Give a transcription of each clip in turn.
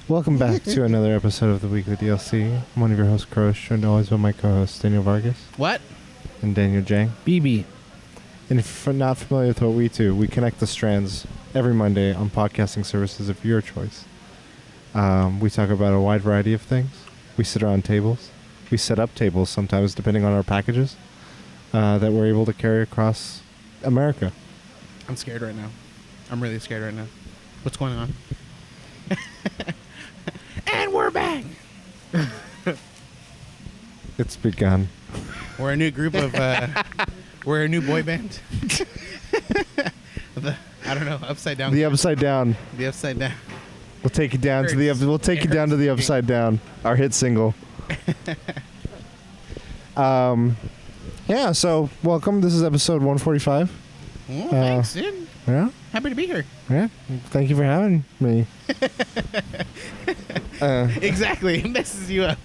Welcome back to another episode of the Weekly DLC. I'm one of your hosts, Krosh, joined always by my co-hosts, Daniel Vargas. What? And Daniel Jang. BB. And if you're not familiar with what we do, we connect the strands every Monday on podcasting services of your choice. We talk about a wide variety of things. We sit around tables. We set up tables sometimes, depending on our packages, that we're able to carry across America. I'm scared right now. I'm really scared right now. What's going on? And we're back. It's begun. We're a new group of. We're a new boy band. I don't know. Upside down. The upside down. The upside down. We'll take you down to the. We'll take you down to the upside down. Our hit single. Yeah. So welcome. This is episode 145. Oh, thanks, dude. Yeah. Happy to be here. Yeah. Thank you for having me. Exactly. It messes you up.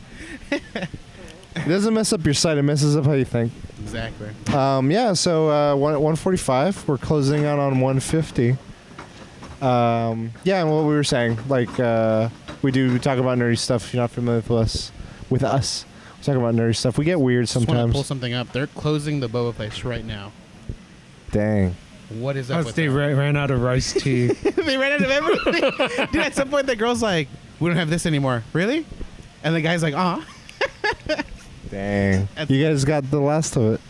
It doesn't mess up your sight. It messes up how you think. Exactly. Yeah. So 145. We're closing out on 150. Yeah. And what we were saying, like we talk about nerdy stuff. If you're not familiar with us, we talk about nerdy stuff. We get weird Just want sometimes. to pull something up. They're closing the boba place right now. Dang. What is up with They that? ran out of iced tea. They ran out of everything. Dude, at some point the girl's like, we don't have this anymore. Really? And the guy's like, Dang. You guys got the last of it.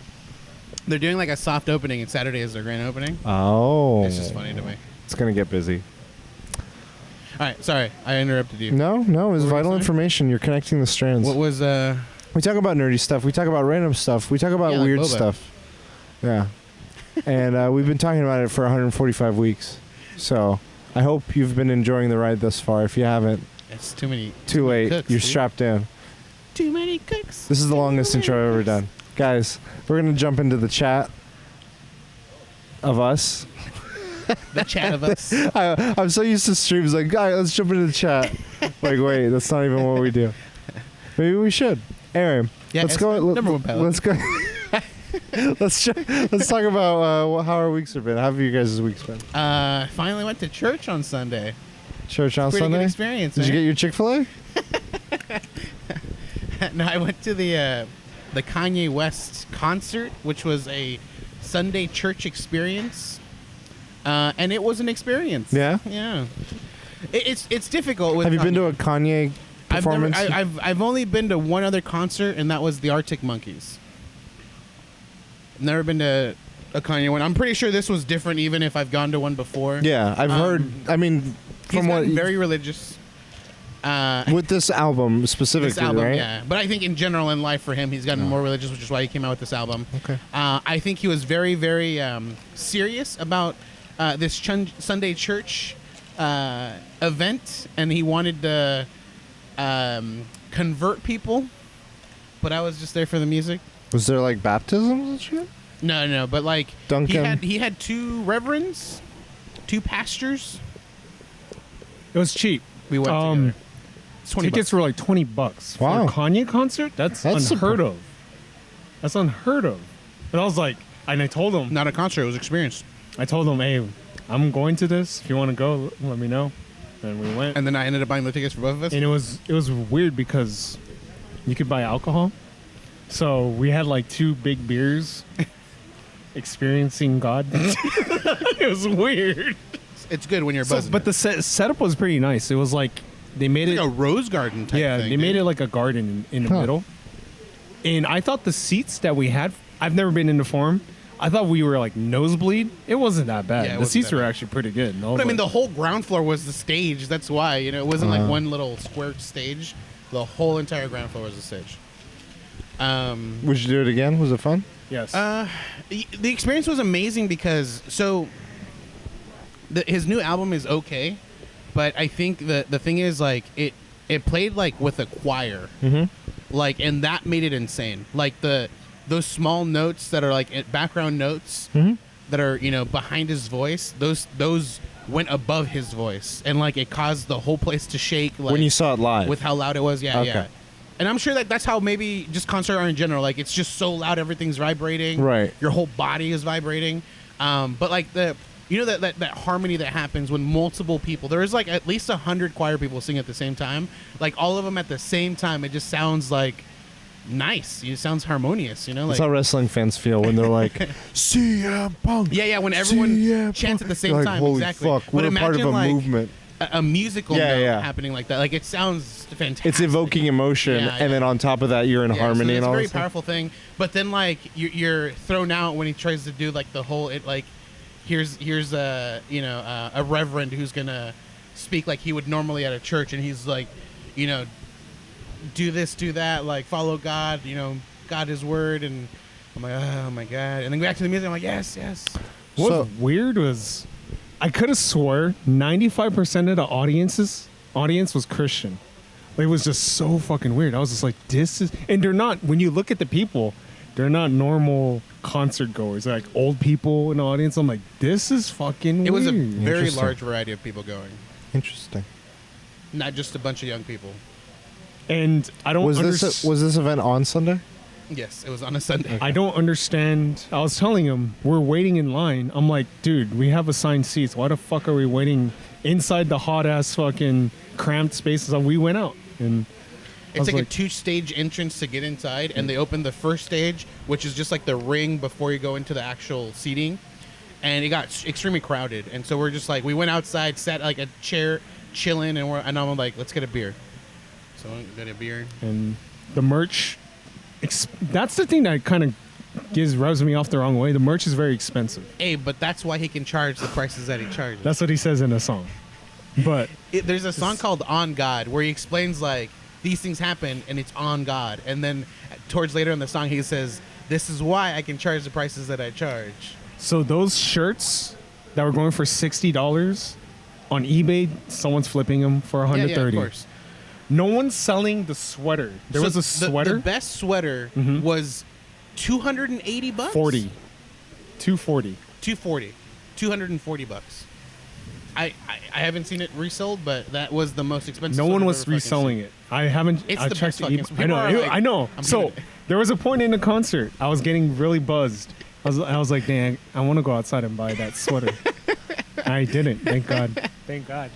They're doing like a soft opening, and Saturday is their grand opening. Oh. It's just funny to me. It's going to get busy. All right, sorry, I interrupted you. No, it was What were you vital saying? information. You're connecting the strands. What was We talk about nerdy stuff. We talk about random stuff. We talk about Yeah, like weird boba. stuff. Yeah. And we've been talking about it for 145 weeks. So I hope you've been enjoying the ride thus far. If you haven't, it's too many. too late. cooks, You're dude. strapped in. Too many cooks. This is the longest intro I've ever done. Guys, we're going to jump into the chat of us. The chat of us. I'm so used to streams like, guys, let's jump into the chat. Like, wait, that's not even what we do. Maybe we should. Anyway, Yeah, let's it's go. number one palette. Let's go. let's talk about how our weeks have been. How have you guys' weeks been? Finally went to church on Sunday. Church on Pretty Sunday. good experience. Did you get your Chick-fil-A? No, I went to the Kanye West concert, which was a Sunday church experience, and it was an experience. Yeah? Yeah. It's difficult. With Have you been Kanye. to a Kanye performance? I've only been to one other concert, and that was the Arctic Monkeys. I've never been to a Kanye one. I'm pretty sure this was different, even if I've gone to one before. Yeah, I've heard. I mean, He's from what gotten very religious. with this album specifically, This album, right? yeah. But I think in general in life for him, he's gotten more religious, which is why he came out with this album. Okay. I think he was very, very serious about this Sunday church event, and he wanted to convert people. But I was just there for the music. Was there like baptisms and shit? No, but like Duncan. he had two reverends, two pastors. It was cheap. We went together. It's 20 Tickets were like $20 Wow. for a Kanye concert. That's That's unheard of. That's unheard of. And I was like, and I told him, Not a concert, it was experience. hey, I'm going to this. If you want to go, let me know. And we went. And then I ended up buying the tickets for both of us. And it was weird because you could buy alcohol. So we had like 2 big beers, experiencing God. It was weird. It's good when you're buzzing. But the setup was pretty nice. It was like they made it's it like a rose garden type yeah, thing. they made it like a garden in the middle. And I thought the seats that we had, I've never been into Forum. I thought we were like nosebleed. It wasn't that bad. Yeah, it the wasn't seats that were bad. actually pretty good. But I mean, the whole ground floor was the stage. That's why, it wasn't like one little square stage. The whole entire ground floor was the stage. Would you do it again? Was it fun? yes. The experience was amazing because his new album is okay, but I think the thing is like it played like with a choir, like, and that made it insane. Like those small notes that are like background notes that are behind his voice. Those went above his voice, and like it caused the whole place to shake. Like, When you saw it live. with how loud it was, yeah. Okay. And I'm sure that's how maybe just concerts are in general. Like it's just so loud, everything's vibrating. Right. Your whole body is vibrating. But like that harmony that happens when multiple people. There is like at least 100 choir people sing at the same time. Like all of them at the same time. It just sounds like nice. It sounds harmonious. You know, like That's how wrestling fans feel when they're like, CM Punk. yeah. When everyone CM chants at the same Like, time. holy Exactly. fuck, we're But a part of imagine, a like, movement. A musical Yeah, note yeah. happening like that. Like it sounds fantastic. It's evoking emotion, Yeah, and then on top of that, you're in harmony so and it's all a very that stuff. powerful thing. But then like you're thrown out when he tries to do like the whole here's a reverend who's gonna speak like he would normally at a church, and he's like, do this, do that, like follow God, God His word, and I'm like, oh my God, and then back to the music. I'm like, yes. What's So- weird was I could have swore 95% of the audience was Christian. Like, it was just so fucking weird. I was just like, this is, and they're not, when you look at the people, they're not normal concert goers. They're like old people in the audience. I'm like, this is fucking It was a weird. very Interesting. large variety of people going, Interesting. not just a bunch of young people. And I don't Was understand. this event on Sunday? Yes, it was on a Sunday. I don't understand. I was telling him we're waiting in line. I'm like, dude, we have assigned seats. Why the fuck are we waiting inside the hot ass fucking cramped spaces? And we went out, and I It's was like a 2-stage entrance to get inside, and they opened the first stage, which is just like the ring before you go into the actual seating, and it got extremely crowded. And so we're just like, we went outside, sat like a chair, chilling, and I'm like, let's get a beer. So we got a beer. and the merch. That's the thing that kind of rubs me off the wrong way. The merch is very expensive. Hey, but that's why he can charge the prices that he charges. That's what he says in a song. But There's a song called "On God" where he explains like these things happen and it's on God, and then towards later in the song he says, "This is why I can charge the prices that I charge." so those shirts that were going for $60 on eBay, someone's flipping them for Yeah, $130. of course. No one's selling the sweater. There So was a sweater. The best sweater Mhm. was $280. 40. 240. 240. 240 bucks. I haven't seen it resold, but that was the most expensive. No sweater one I've was ever fucking reselling seen. it. I haven't. It's I the checked best the fucking- I people know. are like, I know. I'm So doing it. there was a point in the concert. I was getting really buzzed. I was like, dang, I want to go outside and buy that sweater. I didn't. Thank God. Thank God.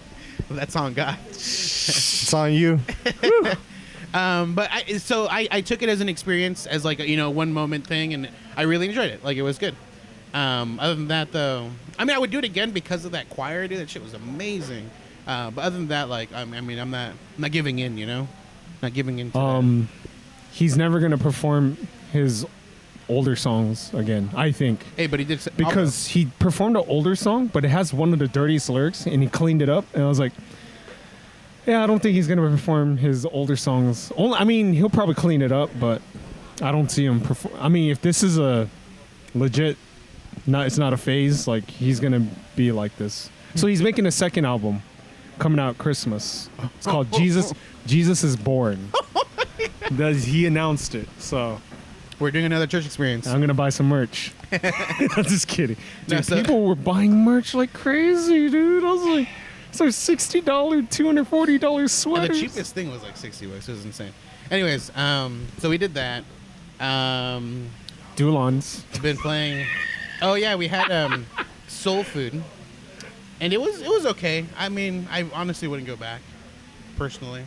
That's on God. It's on you. But I took it as an experience, as like a, one moment thing, and I really enjoyed it. Like it was good. Other than that, though, I mean, I would do it again because of that choir. Dude, that shit was amazing. But other than that, like, I'm not giving in. Not giving in. To that. He's never gonna perform his older songs again. I think. Hey, but he did Because he performed an older song, but it has one of the dirtiest lyrics, and he cleaned it up. And I was like, yeah, I don't think he's going to perform his older songs. I mean, he'll probably clean it up, but I don't see him perform. I mean, if this is a legit, it's not a phase, like, he's going to be like this. So he's making a second album coming out Christmas. It's called Jesus is Born. He announced it, so We're doing another church experience. I'm gonna buy some merch. I'm just kidding. Dude, No, so- people were buying merch like crazy, dude. I was like, it's like $60, $240 And sweaters. the cheapest thing was like $60. It was insane. Anyways, so we did that. Dulons. Been playing. Oh yeah, we had soul food, and it was okay. I mean, I honestly wouldn't go back, personally.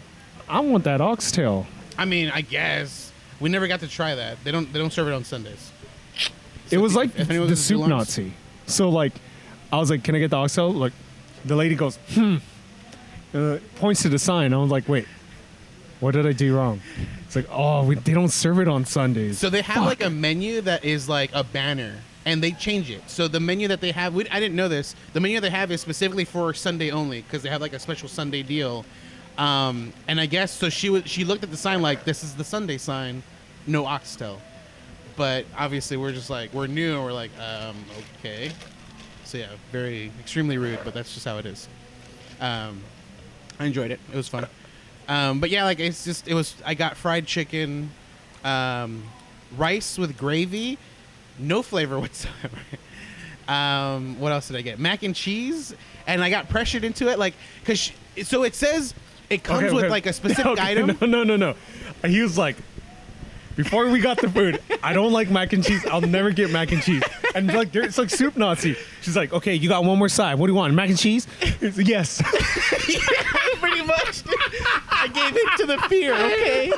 I want that oxtail. I mean, I guess we never got to try that. They don't serve it on Sundays. It was like if anyone the was soup Dulons- Nazi. So like, I was like, can I get the oxtail? Like, the lady goes, points to the sign. I was like, wait, what did I do wrong? It's like, oh, they don't serve it on Sundays. So they have like a menu that is like a banner, and they change it. So the menu that they have, I didn't know this. The menu they have is specifically for Sunday only because they have like a special Sunday deal. And I guess so. She looked at the sign like, this is the Sunday sign, no oxtail. But obviously we're just like, we're new and we're like, okay. So yeah, extremely rude, but that's just how it is. I enjoyed it. It was fun. But yeah, like I got fried chicken, rice with gravy, no flavor whatsoever. What else did I get? Mac and cheese, and I got pressured into it, like, so it says it comes with like a specific item. No. He was like, before we got the food, I don't like mac and cheese. I'll never get mac and cheese. And like, it's like soup Nazi. She's like, okay, you got one more side. What do you want? Mac and cheese? It's like, yes. Yeah, pretty much. I gave in to the fear. Okay.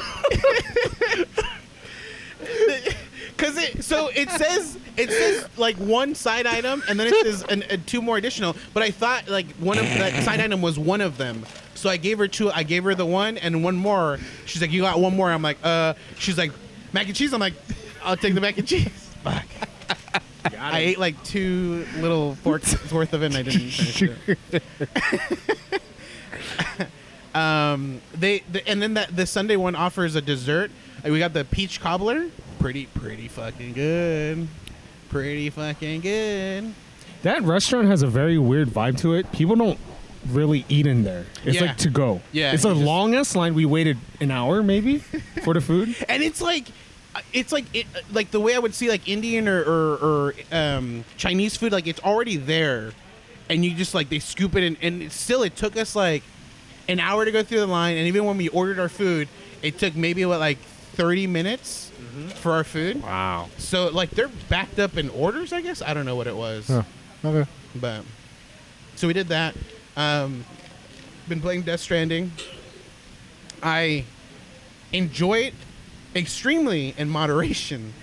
Because it says like one side item and then it says two more additional. But I thought like one of that side item was one of them. So I gave her two. I gave her the one and one more. She's like, you got one more. I'm like, She's like, mac and cheese. I'm like, I'll take the mac and cheese. Fuck. I ate like 2 little forks worth of it and I didn't finish it. And then the Sunday one offers a dessert. We got the peach cobbler. Pretty fucking good. Pretty fucking good. That restaurant has a very weird vibe to it. People don't really eat in there. It's like to go. Yeah. It's a longest line. We waited an hour maybe for the food. And it's like the way I would see like Indian or Chinese food, like it's already there, and you just like they scoop it in, and it took us like an hour to go through the line, and even when we ordered our food, it took maybe like 30 minutes for our food. Wow. So like they're backed up in orders, I guess. I don't know what it was. Huh. Okay. But so we did that. Been playing Death Stranding. I enjoy it extremely in moderation,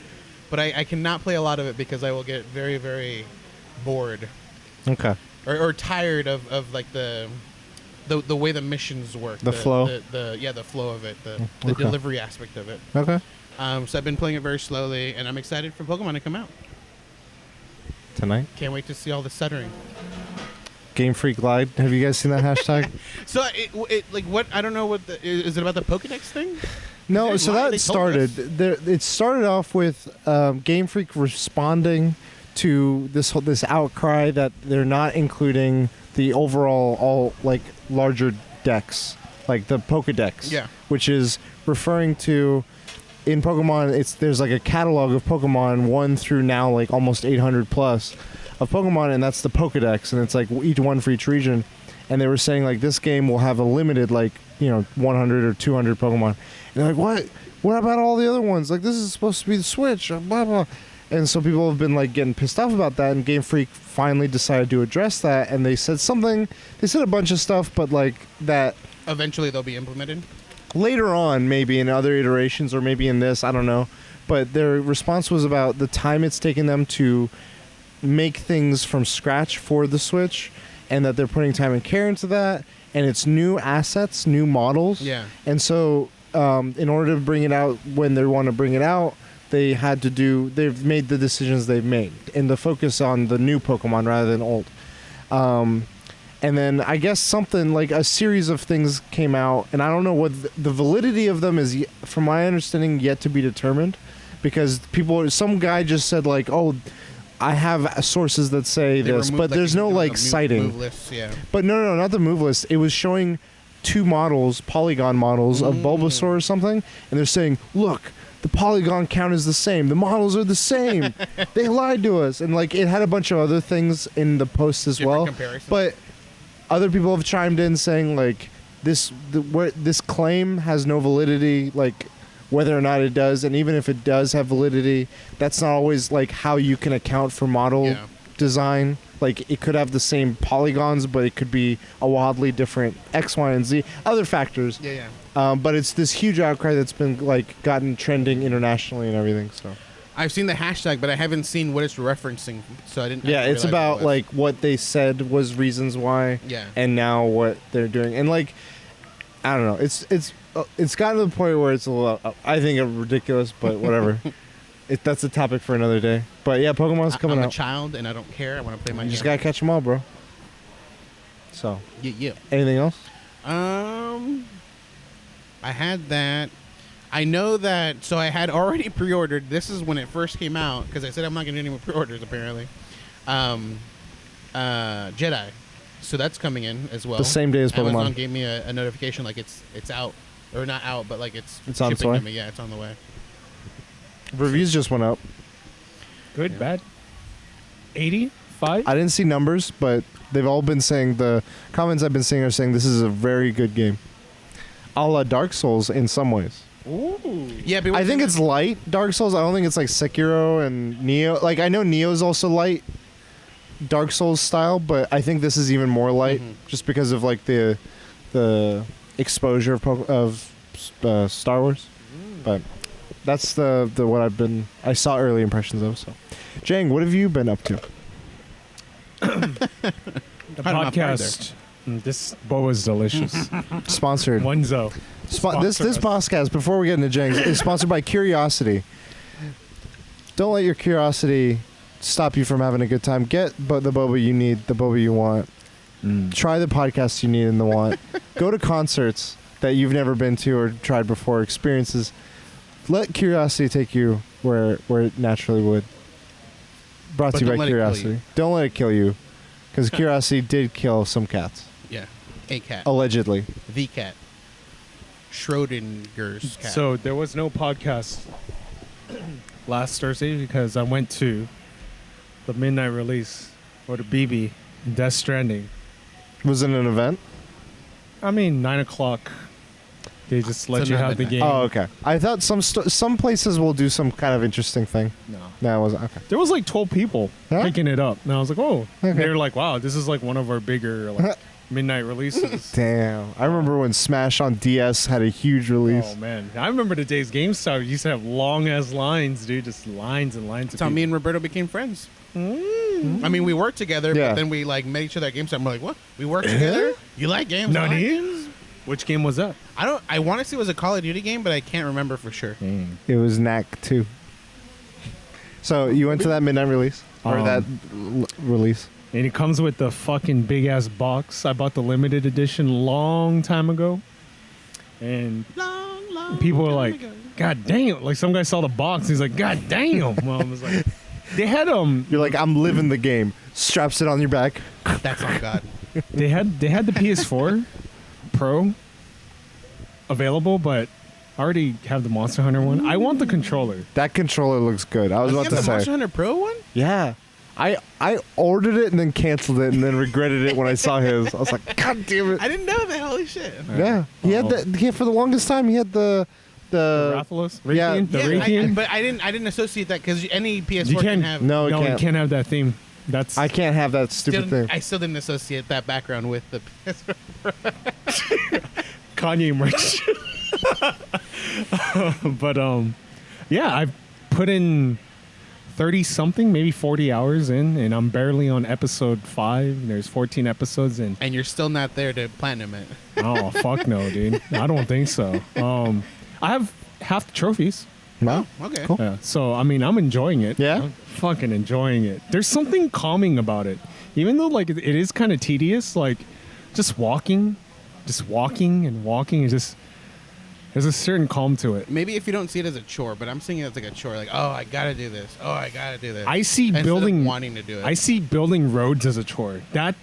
but I cannot play a lot of it because I will get very, very bored. Okay. Or tired of like the way the missions work. The flow? The flow of it. The Okay. delivery aspect of it. Okay. So I've been playing it very slowly, and I'm excited for Pokemon to come out. Tonight. Can't wait to see all the stuttering. Game Freak Glide. Have you guys seen that hashtag? So it like what? I don't know what is it about the Pokedex thing? No, They so lied, that they told started. us. It started off with Game Freak responding to this outcry that they're not including the overall all like larger decks, like the Pokedex. Yeah. Which is referring to in Pokemon. There's like a catalog of Pokemon 1 through now like almost 800 plus of Pokemon, and that's the Pokedex, and it's like each one for each region. And they were saying like this game will have a limited 100 or 200 Pokemon. And they're like, what? What about all the other ones? Like this is supposed to be the Switch, blah blah. And so people have been like getting pissed off about that, and Game Freak finally decided to address that, and they said something. They said a bunch of stuff, but like that Eventually they'll be implemented. later on, maybe in other iterations or maybe in this, I don't know. But their response was about the time it's taken them to make things from scratch for the Switch, and that they're putting time and care into that, and it's new assets, new models. Yeah. And so in order to bring it out when they want to bring it out, they've made the decisions they've made, and the focus on the new Pokemon rather than old. And then I guess something like a series of things came out, and I don't know what the validity of them is, from my understanding, yet to be determined, because some guy just said like, oh, I have sources that say They this, removed, but there's no like move citing. lists, yeah. But no, not the move list. It was showing 2 models, polygon models of Bulbasaur or something, and they're saying, look, the polygon count is the same. The models are the same. They lied to us. And like it had a bunch of other things in the post as Different well. comparisons. But other people have chimed in saying like this claim has no validity, like whether or not it does, and even if it does have validity, that's not always like how you can account for model design. Like it could have the same polygons, but it could be a wildly different X, Y, and Z, other factors. Yeah. But it's this huge outcry that's been like gotten trending internationally and everything. So I've seen the hashtag, but I haven't seen what it's referencing, so I didn't. yeah, it's realize about what it was. like what they said was reasons why. Yeah. And now what they're doing, and like I don't know, it's gotten to the point where it's a little, I think, ridiculous, but whatever. That's a topic for another day. But yeah, Pokemon's coming I'm out. a child and I don't care. I want to play my You just game. gotta catch them all, bro. So Yeah. anything else? I had that. I know that. So I had already pre-ordered. This is when it first came out because I said I'm not going to do any more pre-orders. Apparently, Jedi. So that's coming in as well. The same day as Pokemon. Amazon gave me a notification like it's out or not out, but like it's on its shipping way? to me. Yeah, it's on the way. Reviews just went up. Good, bad. 85? I didn't see numbers, but they've all been saying, the comments I've been seeing are saying this is a very good game. A la Dark Souls in some ways. Ooh. Yeah, but I think it's light Dark Souls. I don't think it's like Sekiro and Neo. Like I know Neo's also light Dark Souls style, but I think this is even more light just because of like the exposure of Star Wars. But that's the what I saw early impressions of. So, Jang, what have you been up to? The podcast. This boba is delicious. Sponsored. Onezo. This podcast, before we get into Jang's, is sponsored by Curiosity. Don't let your curiosity stop you from having a good time. Get the boba you need, the boba you want. Try the podcasts you need and the want. Go to concerts that you've never been to or tried before. Experiences. Let Curiosity take you where it naturally would. Brought to you by Curiosity. Don't let it kill you. Because Curiosity did kill some cats. Yeah. A cat. Allegedly. The cat. Schrodinger's cat. So there was no podcast last Thursday because I went to the midnight release for the BB Death Stranding. Was it an event? I mean, 9 o'clock. They just let you have the game. Oh, okay. I thought some places will do some kind of interesting thing. No, it wasn't. Okay. There was like 12 people picking it up. And I was like, oh. Okay. They were like, wow, this is like one of our bigger like midnight releases. Damn. I remember when Smash on DS had a huge release. Oh, man. I remember the days GameStop used to have long-ass lines, dude. Just lines and lines. That's how me and Roberto became friends. I mean, we worked together, Yeah. but then we like met each other at GameStop. And we're like, what? We work together? You like games? I like Nani? games? Which game was that? I want to say it was a Call of Duty game, but I can't remember for sure. It was Knack 2. So you went to that midnight release? Or that release? And it comes with the fucking big-ass box. I bought the limited edition long time ago. And Long people were time like, ago. God damn. Like, some guy saw the box. He's like, God damn. Well, I was like, they had You're like, I'm living the game. Straps it on your back. That's on God. they had the PS4 Pro available, but I already have the Monster Hunter one. I want the controller. That controller looks good. I was You about have to the Monster say. Hunter Pro one? Yeah. I ordered it and then canceled it and then regretted it when I saw his. I was like, God damn it. I didn't know that. Holy shit. Yeah. He had for the longest time, he had the Rathalos? Yeah. Raytheon? The Yeah, Raytheon? but I didn't associate that because any PS4 You can can't- have. No, it No, can't. you can't have that theme. That's I can't have that stupid thing. I still didn't associate that background with the PS4. Kanye merch. But yeah, I've put in 30 something, maybe 40 hours in, and I'm barely on episode 5. There's 14 episodes in. And you're still not there to platinum it. Oh fuck no, dude. I don't think so. I have half the trophies. No? Okay. Cool. Yeah, so I mean, I'm enjoying it. Yeah? I'm fucking enjoying it. There's something calming about it, even though like it is kind of tedious. Like just walking and walking is just there's a certain calm to it. Maybe if you don't see it as a chore, but I'm seeing it as like a chore. Like, oh, I gotta do this. Oh, I gotta do this. I see Instead of building wanting to do it. I see building roads as a chore. That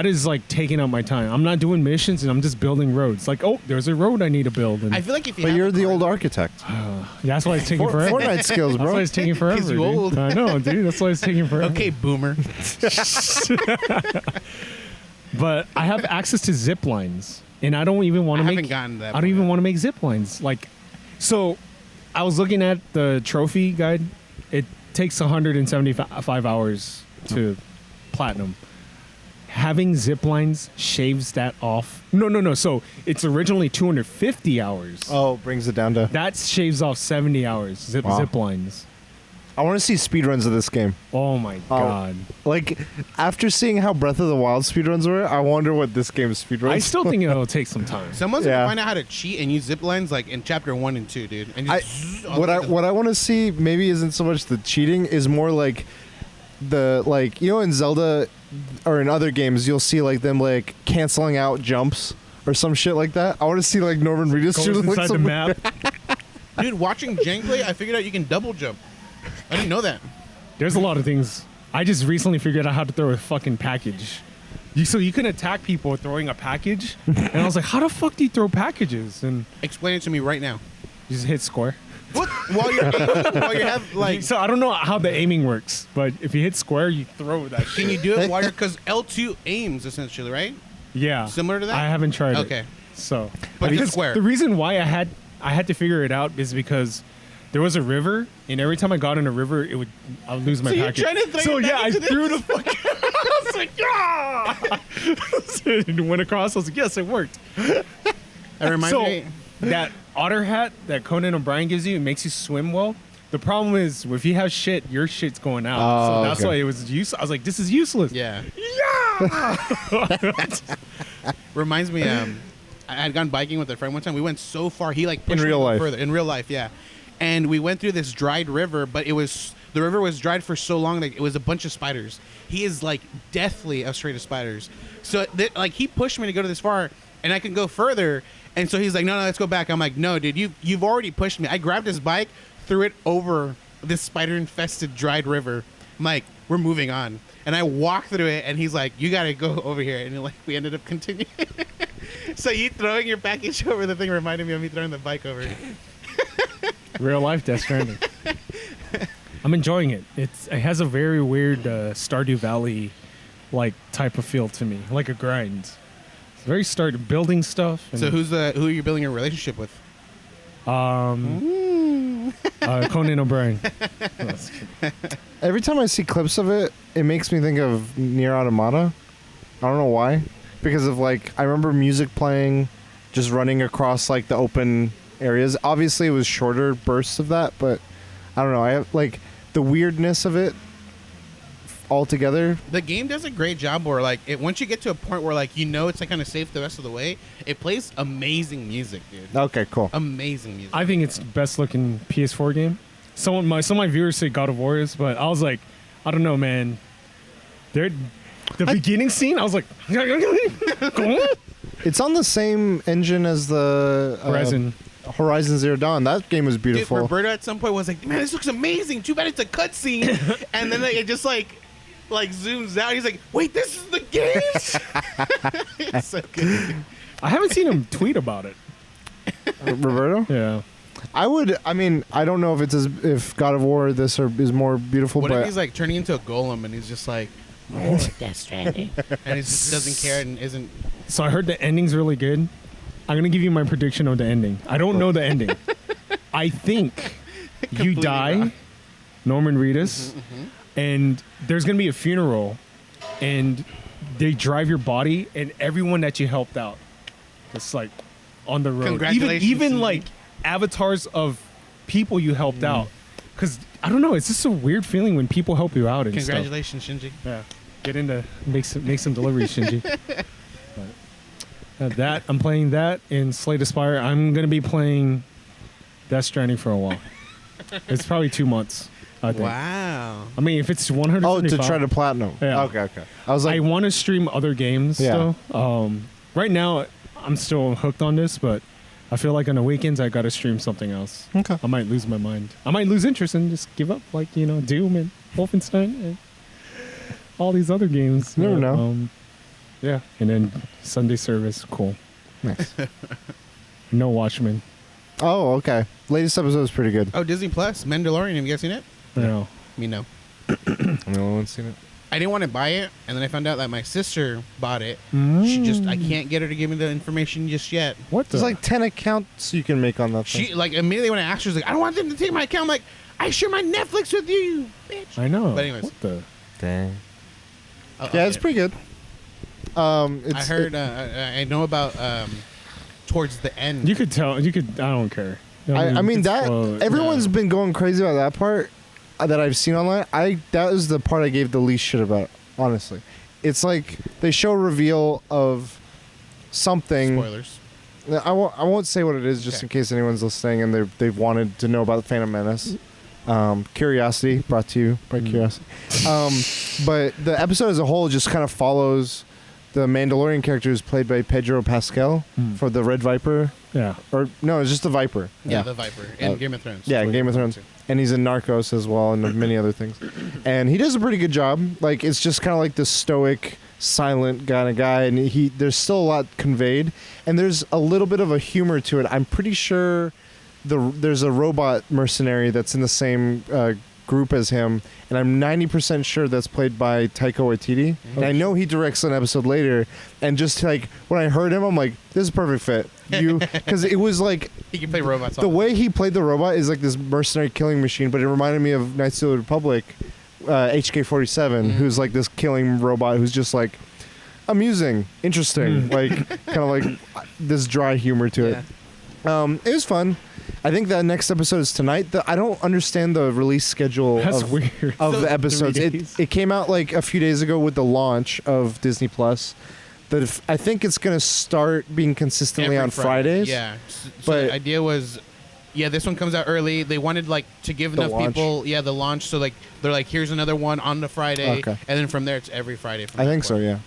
is like taking up my time. I'm not doing missions and I'm just building roads. Like, oh, there's a road I need to build. And I feel like if you. But have you're a the car- old architect. that's why it's taking forever. Fortnite skills, That's why bro. it's taking forever. 'Cause you dude. old. I know, dude. That's why it's taking forever. Okay, boomer. But I have access to zip lines, and I don't even want I to haven't make. gotten to that I don't point even yet. want to make zip lines. Like, so I was looking at the trophy guide. It takes 175 hours to platinum. Having zip lines shaves that off. No. So it's originally 250 hours. Oh, brings it down to. That shaves off 70 hours. Wow. Zip lines. I want to see speedruns of this game. Oh my god. Like, after seeing how Breath of the Wild speedruns were, I wonder what this game's speedruns. I still think it'll take some time. Someone's Yeah. gonna find out how to cheat and use zip lines like in chapter 1 and 2, dude. And just what I want to see maybe isn't so much the cheating, is more like the in Zelda or in other games you'll see like them like canceling out jumps or some shit like that. I want to see like Norman Reedus Goes shooting like inside the some map. dude, watching Jang play, I figured out you can double jump. I didn't know that. There's a lot of things. I just recently figured out how to throw a fucking package. So you can attack people throwing a package, and I was like, how the fuck do you throw packages? And Explain it to me right now. you just hit square. What? While you're aiming, while you have like, So I don't know how the aiming works, but if you hit square, you throw that shit. can you do it while you're? Because L2 aims essentially, right? Yeah. Similar to that? I haven't tried it. Okay. So But it's because square. The reason why I had I had to figure it out is because there was a river, and every time I got in a river, I would lose my package. So yeah, I threw the fucking. I was like, yeah. And it went across. I was like, yes, it worked. That reminds me. That otter hat that Conan O'Brien gives you, it makes you swim well. The problem is, if you have shit, your shit's going out. So that's why it was useless. I was like, this is useless. Yeah. Yeah. Reminds me, I had gone biking with a friend one time. We went so far. He like pushed In real me life. further. In real life, yeah. And we went through this dried river, but the river was dried for so long that it was a bunch of spiders. He is like deathly afraid of spiders. So like he pushed me to go to this far, and I can go further. And so he's like, no, let's go back. I'm like, no, dude, you've already pushed me. I grabbed his bike, threw it over this spider-infested dried river. I'm like, we're moving on. And I walked through it, and he's like, you got to go over here. And like, we ended up continuing. So you throwing your package over the thing reminded me of me throwing the bike over. Real life Death Stranding. I'm enjoying it. It has a very weird Stardew Valley like type of feel to me, like a grind. It's very building stuff. So who are you building a relationship with? Conan O'Brien. Every time I see clips of it, it makes me think of Nier Automata. I don't know why. Because of like, I remember music playing, just running across like the open areas. Obviously, it was shorter bursts of that, but I don't know. I have like the weirdness of it altogether. The game does a great job where like once you get to a point where like it's like kind of safe the rest of the way, it plays amazing music, dude. Okay, cool. Amazing music. I think it's the best looking PS4 game. Some of my viewers say God of War is, but I was like, I don't know, man. The beginning scene, I was like, It's on the same engine as the Horizon Zero Dawn. That game was beautiful. Dude, Roberto at some point was like, man, this looks amazing. Too bad it's a cutscene. And then it just like zooms out. He's like, wait, this is the game? It's so good. I haven't seen him tweet about it. Roberto? Yeah. I don't know if God of War is more beautiful, What but if he's like turning into a golem and he's just like, more Death Stranding. And he just doesn't care and isn't. So I heard the ending's really good. I'm going to give you my prediction of the ending. I don't know the ending. I think you die, wrong. Norman Reedus, and there's going to be a funeral, and they drive your body and everyone that you helped out. It's like on the road. Congratulations, Even Shinji. like avatars of people you helped out. Because, I don't know, it's just a weird feeling when people help you out and Congratulations, Shinji. stuff. Yeah. Get into, make some deliveries, Shinji. That I'm playing that in Slay the Spire. I'm gonna be playing Death Stranding for a while. It's probably 2 months. I think. Wow. I mean, if it's 100. oh, to try to platinum. Yeah. Okay. I was like, I want to stream other games. Yeah. Still. Right now, I'm still hooked on this, but I feel like on the weekends I gotta stream something else. okay. I might lose my mind. I might lose interest and just give up, like Doom and Wolfenstein and all these other games. Never know. Yeah, and then Sunday service, cool. Nice. No Watchmen. Oh, okay. Latest episode is pretty good. Oh, Disney Plus, Mandalorian. Have you guys seen it? No. Me, no. I'm the only one seen it. I didn't want to buy it, and then I found out that my sister bought it. I can't get her to give me the information just yet. What? There's like 10 accounts you can make on that thing. She like immediately when I asked her, she's like, I don't want them to take my account. I'm like, I share my Netflix with you, bitch. I know. But anyways. What the? Dang. I'll Yeah, get it's it. pretty good. I heard. I know about towards the end. You could tell. I don't care. I mean it's that slow. everyone's been going crazy about that part that I've seen online. That was the part I gave the least shit about. Honestly, it's like they show a reveal of something. Spoilers. I won't say what it is just Okay. in case anyone's listening and they've wanted to know about the Phantom Menace. Curiosity brought to you by Curiosity. But the episode as a whole just kind of follows the Mandalorian characters played by Pedro Pascal for the Red Viper. Yeah. Or no, it's just the Viper. Yeah, the Viper in Game of Thrones. Yeah, in Game of Thrones. And he's in Narcos as well and many other things. And he does a pretty good job. Like, it's just kind of like this stoic, silent kind of guy. And there's still a lot conveyed. And there's a little bit of a humor to it. I'm pretty sure there's a robot mercenary that's in the same group as him, and I'm 90% sure that's played by Taika Waititi. And I know he directs an episode later, and just like when I heard him, I'm like, this is a perfect fit. Because it was like He can play robots. the way he played the robot is like this mercenary killing machine, but it reminded me of Knights of the Republic, HK-47, who's like this killing robot who's just like amusing, interesting, like kind of like this dry humor to it. It was fun. I think the next episode is tonight. I don't understand the release schedule weird. of So the episodes. 3 days. It came out like a few days ago with the launch of Disney Plus. That I think it's going to start being consistently Every on Friday. Fridays. Yeah. So But- the idea was, this one comes out early. They wanted like to give The enough launch. people, the launch. So like they're like, here's another one on the Friday, Okay. and then from there it's every Friday. From I that think so, point. yeah.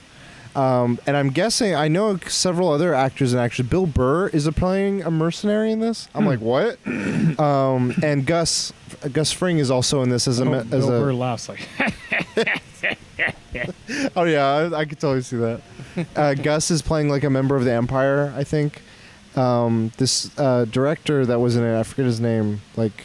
And I'm guessing, I know several other actors and actors. Bill Burr is playing a mercenary in this. I'm like, what? And Gus Fring is also in this as Bill Burr laughs like. Oh yeah, I could totally see that. Gus is playing like a member of the Empire, I think. This director that was in it, I forget his name. Like,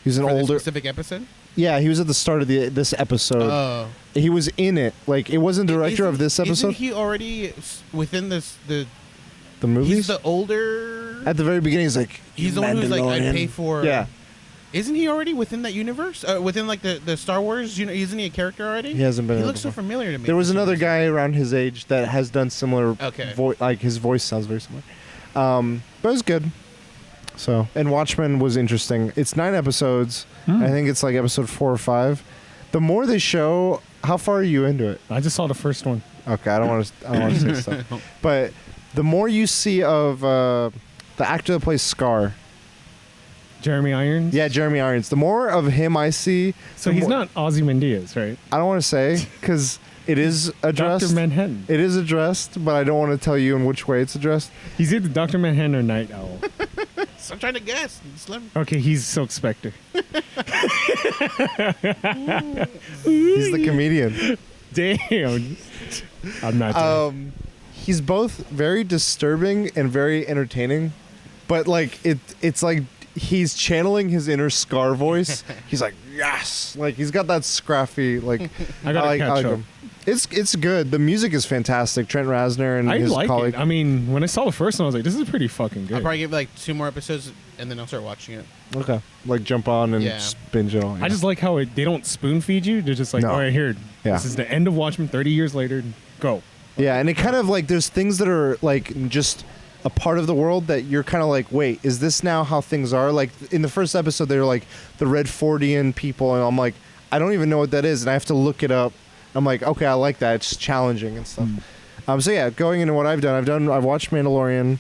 he's an For the older. specific episode. Yeah, he was at the start of this episode. Oh. He was in it. Like, it wasn't director of this Isn't episode. he already within the The movies. He's the older. At the very beginning, he's like, He's the one who's like, I Mandalorian. pay for. Yeah, Isn't he already within that universe? Within like the Star Wars? Isn't he a character already? he hasn't been. He in it looks so before. familiar to me. There was for some another reason. guy around his age that has done similar. Okay. Like his voice sounds very similar. But it was good. So, and Watchmen was interesting. It's 9 episodes. I think it's like episode 4 or 5. The more they show, how far are you into it? I just saw the first one. Okay, I don't want to say stuff. But the more you see of the actor that plays Scar, Jeremy Irons. yeah, Jeremy Irons, the more of him I see. So the he's more- not Ozymandias, right? I don't want to say because it is addressed. Dr. Manhattan. It is addressed, but I don't want to tell you in which way it's addressed. He's either Dr. Manhattan or Night Owl. So I'm trying to guess. Just let me- Okay, he's Silk Spectre. He's the comedian. Damn. I'm not. doing He's both very disturbing and very entertaining, but like it's like he's channeling his inner Scar voice. He's like, yes, like he's got that scruffy like. I gotta catch up. him. It's good. The music is fantastic. Trent Reznor and I his like colleague. it. I mean, when I saw the first one, I was like, this is pretty fucking I'll good. probably give it like 2 more episodes and then I'll start watching it. Okay, like jump on and Yeah. just binge it all. I just like how they don't spoon feed you. They're just like, No. all right, here. Yeah. This is the end of Watchmen 30 years later. Go. Yeah, and it kind of like there's things that are like just a part of the world that you're kind of like, wait, is this now how things are? Like in the first episode, they were like the Red Fordian people, and I'm like, I don't even know what that is, and I have to look it up. I'm like, okay, I like that. It's challenging and stuff. So yeah, going into what I've watched Mandalorian.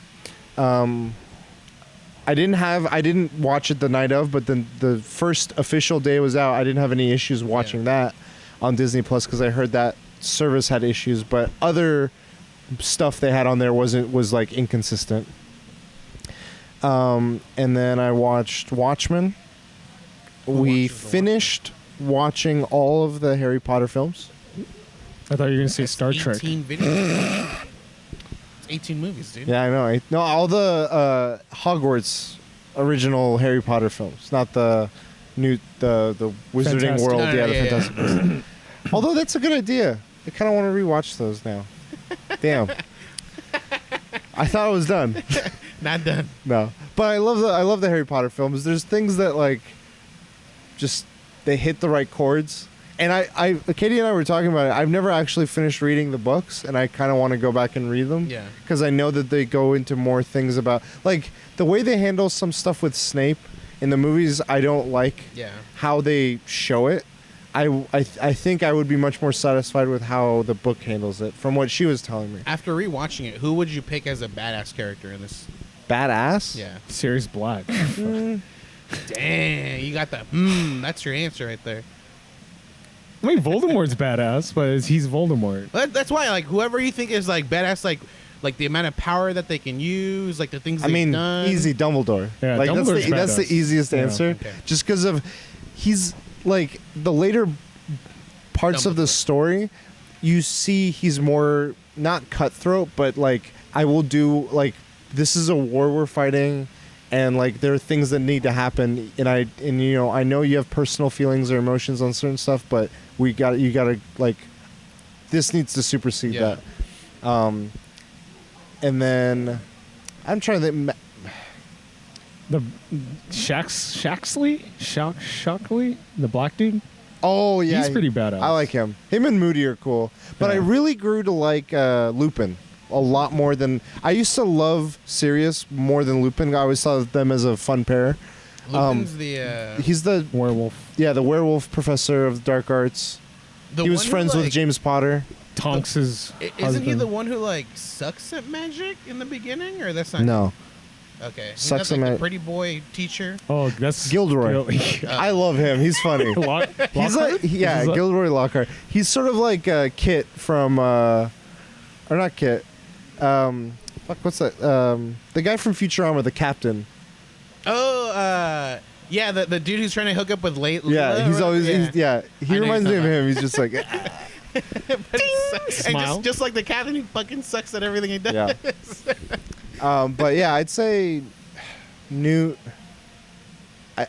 I didn't watch it the night of, but then the first official day was out. I didn't have any issues watching that on Disney Plus because I heard that service had issues, but other stuff they had on there was like inconsistent. And then I watched Watchmen. We finished watching all of the Harry Potter films. I thought you were going to say That's Star Trek. 18 videos. It's 18 movies, dude. Yeah, I know. No, all the Hogwarts original Harry Potter films, not the new the Wizarding Fantastic. World. No, Yeah, the yeah, Fantastic Beasts. Although that's a good idea. I kind of want to rewatch those now. Damn. I thought I was done. Not done. No, but I love the Harry Potter films. There's things that like just they hit the right chords. And I Katie and I were talking about it. I've never actually finished reading the books, and I kind of want to go back and read them. Yeah. Because I know that they go into more things about like the way they handle some stuff with Snape in the movies. I don't like Yeah. how they show it. I think I would be much more satisfied with how the book handles it, from what she was telling me. After rewatching it, who would you pick as a badass character in this? Badass. Yeah. Sirius Black. Dang, you got the that's your answer right there. I mean, Voldemort's badass, but he's Voldemort. That's why, like, whoever you think is like badass, like the amount of power that they can use, like the things. I mean, they've done. easy Dumbledore. Yeah, like Dumbledore's that's the badass. easiest Yeah. answer. Okay. Just because of he's like the later parts of the Dumbledore. story, you see he's more not cutthroat, but like I will do like this is a war we're fighting, and like there are things that need to happen, and I know you have personal feelings or emotions on certain stuff, but you gotta like, this needs to supersede that. And then I'm trying to think. The Shockley, the black dude. Oh yeah, he's pretty badass. I like him. Him and Moody are cool, but I really grew to like Lupin a lot more than I used to love Sirius more than Lupin. I always saw them as a fun pair. Lupin's he's the werewolf. Yeah, the werewolf professor of dark arts. He was friends with James Potter. Tonks' Isn't he the one who like sucks at magic in the beginning, or that's not? No. Okay. Sucks like at the pretty boy teacher. Oh, that's Gilderoy. I love him. He's funny. He's like Gilderoy Lockhart. He's sort of like Kit from or not Kit. What's that? The guy from Futurama, the captain. Oh, yeah, the dude who's trying to hook up with Layla. Yeah, he's always he reminds me of him. He's just like and just like the captain, he fucking sucks at everything he does. Yeah. But yeah, I'd say Newt.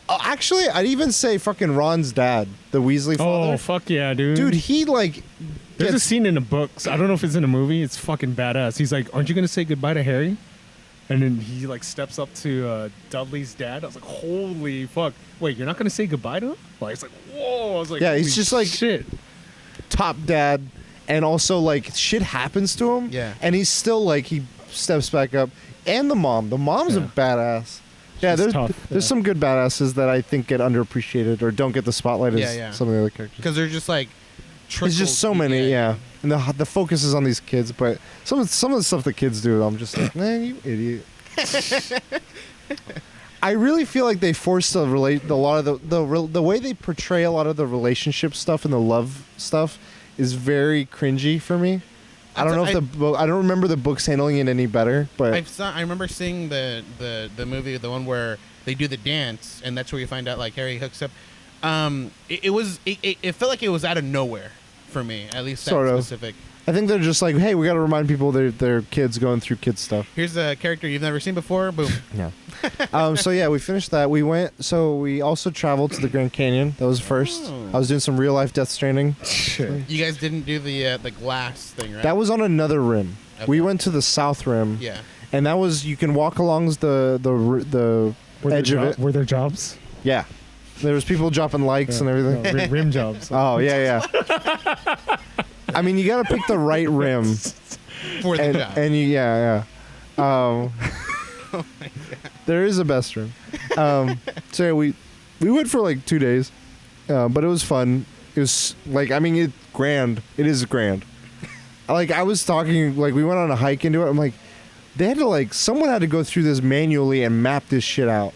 Actually, I'd even say fucking Ron's dad, the Weasley father. Oh, fuck yeah, dude. Dude, he like... There's a scene in the books. I don't know if it's in a movie. It's fucking badass. He's like, aren't you going to say goodbye to Harry? And then he like steps up to Dudley's dad. I was like, holy fuck. Wait, you're not going to say goodbye to him? Like, it's like, whoa. I was like, yeah, he's just like... shit. Top dad. And also like shit happens to him. Yeah. And he's still like, he steps back up. And the mom. The mom's a badass. Yeah, there's some good badasses that I think get underappreciated or don't get the spotlight as some of the other characters. Because they're just like... There's just so many, yeah. And the focus is on these kids, but some of the stuff the kids do, I'm just like, man, you idiot. I really feel like they forced to relate a lot of the way they portray a lot of the relationship stuff and the love stuff is very cringy for me. I don't know if I don't remember the books handling it any better, but I remember seeing the movie, the one where they do the dance, and that's where you find out like Harry hooks up. It felt like it was out of nowhere for me, at least that sort of specific. I think they're just like, hey, we got to remind people they're kids going through kid stuff. Here's a character you've never seen before. Boom. Yeah. So yeah, we finished that. We also traveled to the Grand Canyon. That was first. Oh. I was doing some real life Death Stranding. You guys didn't do the glass thing, right? That was on another rim. Okay. We went to the south rim. Yeah. And that was, you can walk along the edge of it. Were there jobs? Yeah. There was people dropping likes and everything. No, rim jobs. Oh, yeah. I mean, you got to pick the right rim. For the job. And yeah. Oh my God. There is a best rim. So yeah, we went for like 2 days, but it was fun. It was like, I mean, it's grand. It is grand. Like, I was talking, like, we went on a hike into it. I'm like, they had to, like, someone had to go through this manually and map this shit out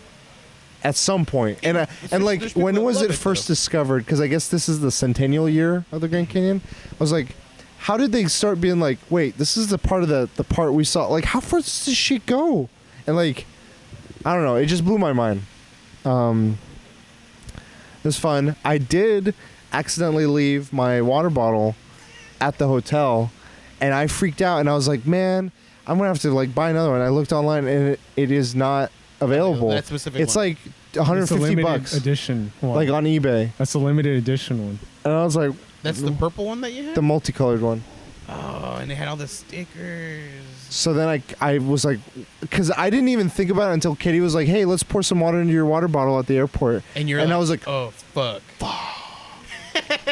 at some point. And like, when was it first discovered? Because I guess this is the centennial year of the Grand Canyon. I was like, how did they start being like, wait, this is the part of the part we saw? Like, how far does this shit go? And like, I don't know. It just blew my mind. It was fun. I did accidentally leave my water bottle at the hotel, and I freaked out, and I was like, man, I'm gonna have to like buy another one. I looked online, and it is not available. That specific it's one. like $150 edition one. like on eBay. That's a limited edition one. And I was like, that's the purple one that you had? The multicolored one. Oh, and they had all the stickers. So then I was like, because I didn't even think about it until Katie was like, hey, let's pour some water into your water bottle at the airport. And I was like, oh, fuck.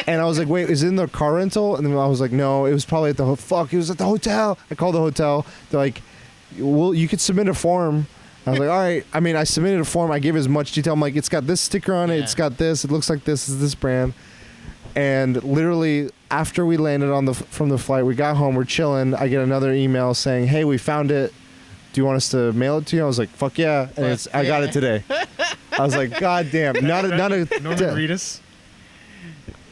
And I was like, wait, is it in the car rental? And then I was like, no, it was probably at the it was at the hotel. I called the hotel. They're like, well, you could submit a form. I was like, all right. I mean, I submitted a form. I gave as much detail. I'm like, it's got this sticker on it. It's got this. It looks like this is this brand. And literally, after we landed from the flight, we got home. We're chilling. I get another email saying, hey, we found it. Do you want us to mail it to you? I was like, fuck yeah. And I got it today. I was like, god damn. Not a read us.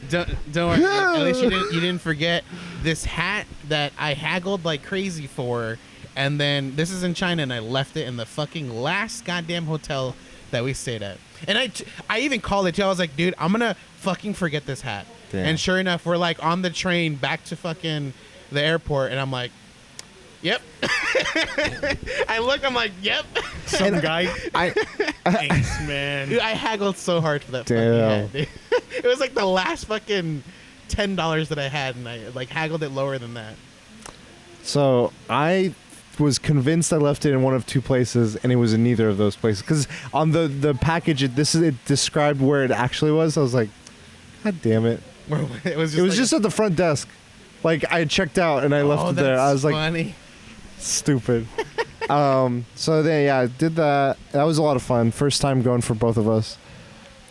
Don't worry. At least you didn't forget this hat that I haggled like crazy for, and then this is in China, and I left it in the fucking last goddamn hotel that we stayed at. And I even called it too. I was like, dude, I'm gonna fucking forget this hat. Damn. And sure enough, we're like on the train back to fucking the airport, and I'm like, Yep. I look. I'm like, yep. Some guy. Thanks, man. Dude, I haggled so hard for that Damn. fucking head. Dude. It was like the last fucking $10 that I had, and I like haggled it lower than that. So I was convinced I left it in one of two places, and it was in neither of those places. Because on the package, it described where it actually was. I was like, God damn it! It was Just at the front desk. Like I had checked out and I left it there. I was like, funny. Stupid. So then, yeah, I did that. That was a lot of fun. First time going for both of us.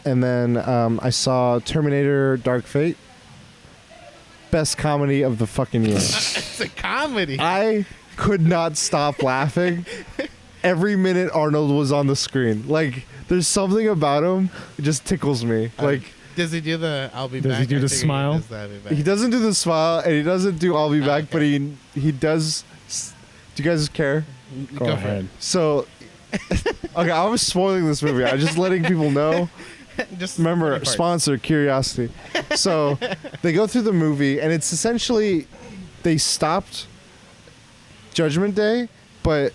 And then I saw Terminator Dark Fate. Best comedy of the fucking year. It's a comedy. I could not stop laughing. Every minute Arnold was on the screen. Like, there's something about him. It just tickles me. Like, does he do the I'll be back? Does he do I the think smile? He, does the I'll be back. he doesn't do the smile and he doesn't do I'll be back, but he does. Do you guys care? Go Go for it. ahead. So, okay, I was spoiling this movie. I'm just letting people know. Just Remember, funny parts. sponsor Curiosity. So, they go through the movie, and it's essentially they stopped Judgment Day, but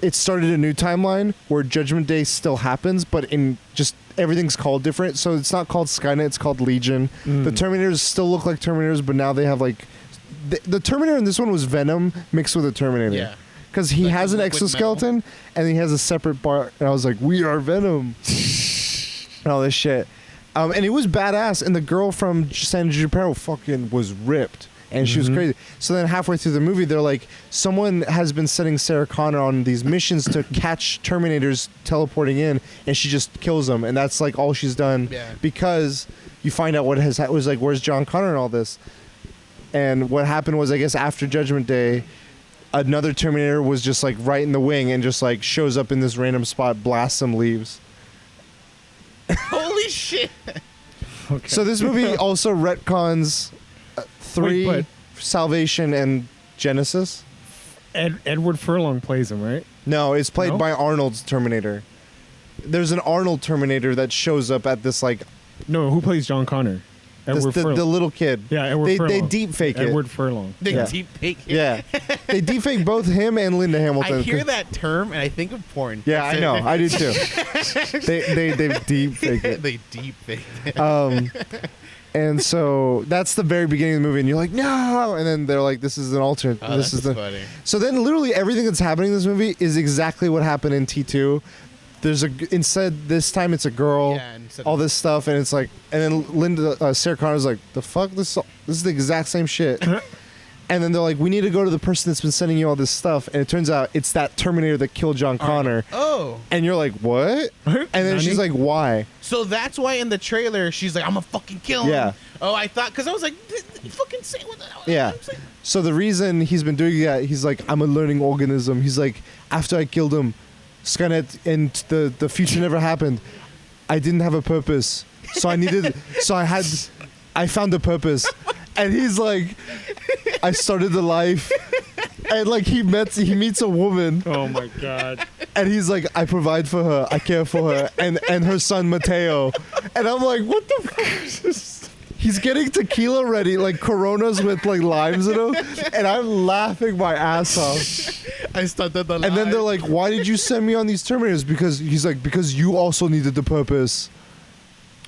it started a new timeline where Judgment Day still happens, but in just everything's called different. So it's not called Skynet; it's called Legion. The Terminators still look like Terminators, but now they have like the Terminator in this one was Venom mixed with a Terminator. Yeah. Because he Like has an liquid exoskeleton and he has a separate part. And I was like, we are Venom. And all this shit. And it was badass. And the girl from San Junipero fucking was ripped. And she was crazy. So then halfway through the movie, they're like, someone has been setting Sarah Connor on these missions to catch Terminators teleporting in. And she just kills them. And that's like all she's done. Yeah. Because you find out what has was like, where's John Connor and all this? And what happened was, I guess, after Judgment Day, another Terminator was just like right in the wing and just like shows up in this random spot, blasts some leaves. Holy shit! Okay. So this movie also retcons 3, Wait, Salvation, and Genesis. Edward Furlong plays him, right? No, it's played No? by Arnold's Terminator. There's an Arnold Terminator that shows up at this like No, who plays John Connor? Edward the Furlong. little kid. Yeah, Edward They Furlong. deep fake it. Edward Furlong. They Yeah. deep fake it. Yeah, they deep fake both him and Linda Hamilton. I hear that term and I think of porn. Yeah, I know. I do too. they deep fake it. They deep fake it. And so that's the very beginning of the movie, and you're like, no, and then they're like, this is an alternate. Oh, this that's is the. funny. So then, literally everything that's happening in this movie is exactly what happened in T2. There's instead this time it's a girl, Yeah, instead all of- this stuff, and it's like, and then Sarah Connor's like, the fuck, this is the exact same shit. And then they're like, we need to go to the person that's been sending you all this stuff, and it turns out it's that Terminator that killed John Connor. Oh, And you're like, what? And then Nani? she's like, why? so that's why in the trailer she's like, I'm gonna fucking kill him. Yeah. Oh, I thought because I was like, you fucking say what the Yeah. I was like, So the reason he's been doing that, he's like, I'm a learning organism. He's like, after I killed him, Skynet and the future never happened. I didn't have a purpose. So I found a purpose. And he's like, I started a life. And like he meets a woman Oh my god. and he's like, I provide for her, I care for her, and her son Mateo. And I'm like, what the fuck is this? He's getting tequila ready, like Coronas with like limes in them, and I'm laughing my ass off. I started the. And then they're like, why did you send me on these Terminators? Because he's like, because you also needed the purpose.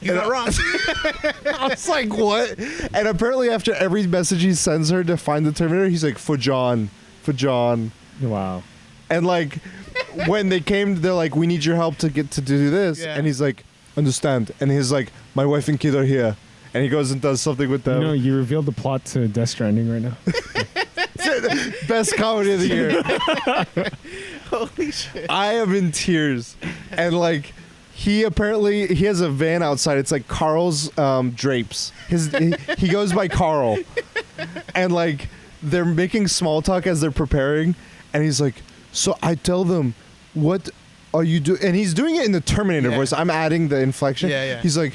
you're not wrong. I was like, what? And apparently after every message he sends her to find the Terminator, he's like, for John. Wow. And like when they came, they're like, we need your help to do this. Yeah. And he's like, understand. And he's like, my wife and kid are here. And he goes and does something with them. You know, you revealed the plot to Death Stranding right now. Best comedy of the year. Holy shit! I am in tears. And like he has a van outside. It's like Carl's drapes. He goes by Carl. And like they're making small talk as they're preparing, and he's like, so I tell them, what are you doing? And he's doing it in the Terminator Yeah. voice. I'm adding the inflection. Yeah, yeah. He's like,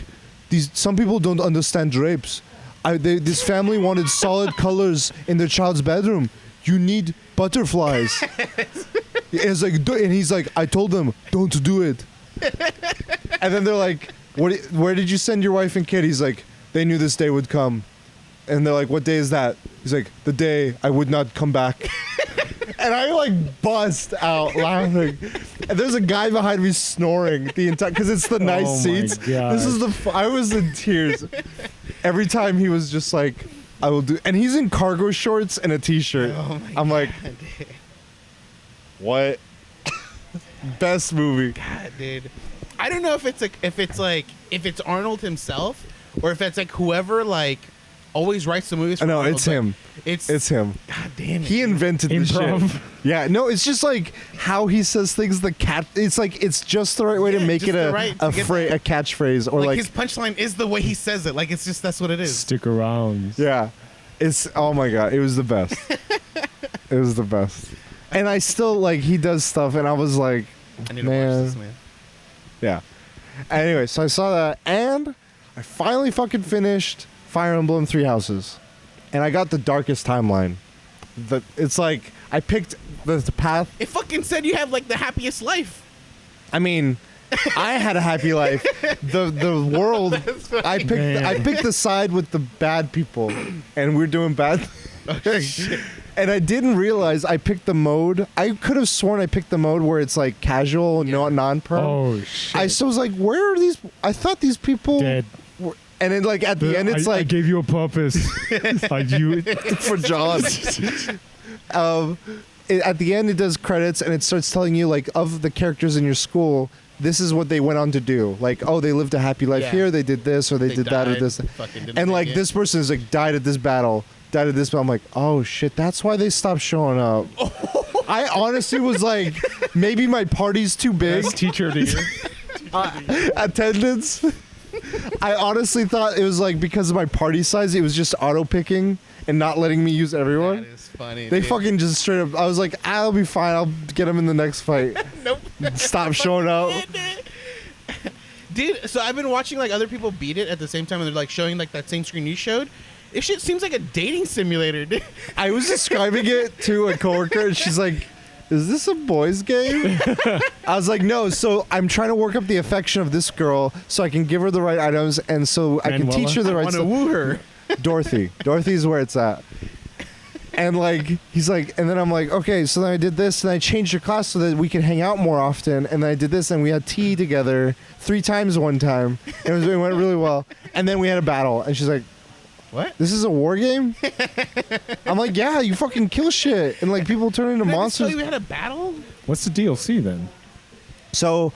some people don't understand drapes. This family wanted solid colors in their child's bedroom. You need butterflies. It's like, and he's like, I told them, don't do it. And then they're like, where did you send your wife and kid? He's like, they knew this day would come. And they're like, what day is that? He's like, the day I would not come back. And I like bust out laughing. And there's a guy behind me snoring the entire because it's the nice Oh my seats. gosh. This is I was in tears every time he was just like, I will do, and he's in cargo shorts and a t-shirt. Oh my I'm like, God, dude. what? Best movie. God, dude. I don't know if it's Arnold himself or if it's like whoever like always writes the movies. For No, Arnold, it's but him. It's him. God damn it. He dude. invented the Improv. shit. Yeah, no, it's just like how he says things. The cat. It's like it's just the right way to Yeah, make just it the right to get a catchphrase or like his punchline is the way he says it. Like it's just that's what it is. Stick around. yeah. It's oh my god, it was the best. It was the best. And I still like he does stuff, and I was like, I need to watch this, man. yeah. Anyway, so I saw that, and I finally fucking finished Fire Emblem Three Houses, and I got the darkest timeline. It's like I picked the path. It fucking said you have like the happiest life. I mean, I had a happy life. The world. I picked the side with the bad people, and we're doing bad things. And I didn't realize I picked the mode. I could have sworn I picked the mode where it's like casual, no non-pro. Oh shit. I still was like, where are these? I thought these people. Dead. And then like at the end, it's I like gave you a purpose. You for John. At the end, it does credits and it starts telling you like of the characters in your school. This is what they went on to do. Like, oh, they lived a happy life Yeah. here. They did this or they did that or died, this. fucking didn't And like make it. this person is like died at this battle. Died at this battle. I'm like, oh shit, that's why they stopped showing up. I honestly was like, maybe my party's too big. Best teacher of the year. Attendance. I honestly thought it was like because of my party size, it was just auto picking and not letting me use everyone. That is funny. They dude. fucking just straight up. I was like, I'll be fine. I'll get him in the next fight. Nope. Stop showing up. Dude, so I've been watching like other people beat it at the same time, and they're like showing like that same screen you showed. It shit seems like a dating simulator, dude. I was describing it to a coworker, and she's like, "Is this a boys' game?" I was like, "No." So I'm trying to work up the affection of this girl, so I can give her the right items, and so I can teach her the I right want to stuff. woo her. Dorothy's where it's at. And like he's like, and then I'm like, okay, so then I did this, and I changed your class so that we could hang out more often. And then I did this, and we had tea together 3 times one time. It went really well. And then we had a battle, and she's like, What? "This is a war game?" I'm like, "Yeah, you fucking kill shit, and like people turn into Did I just monsters." tell you we had a battle? What's the DLC then? So,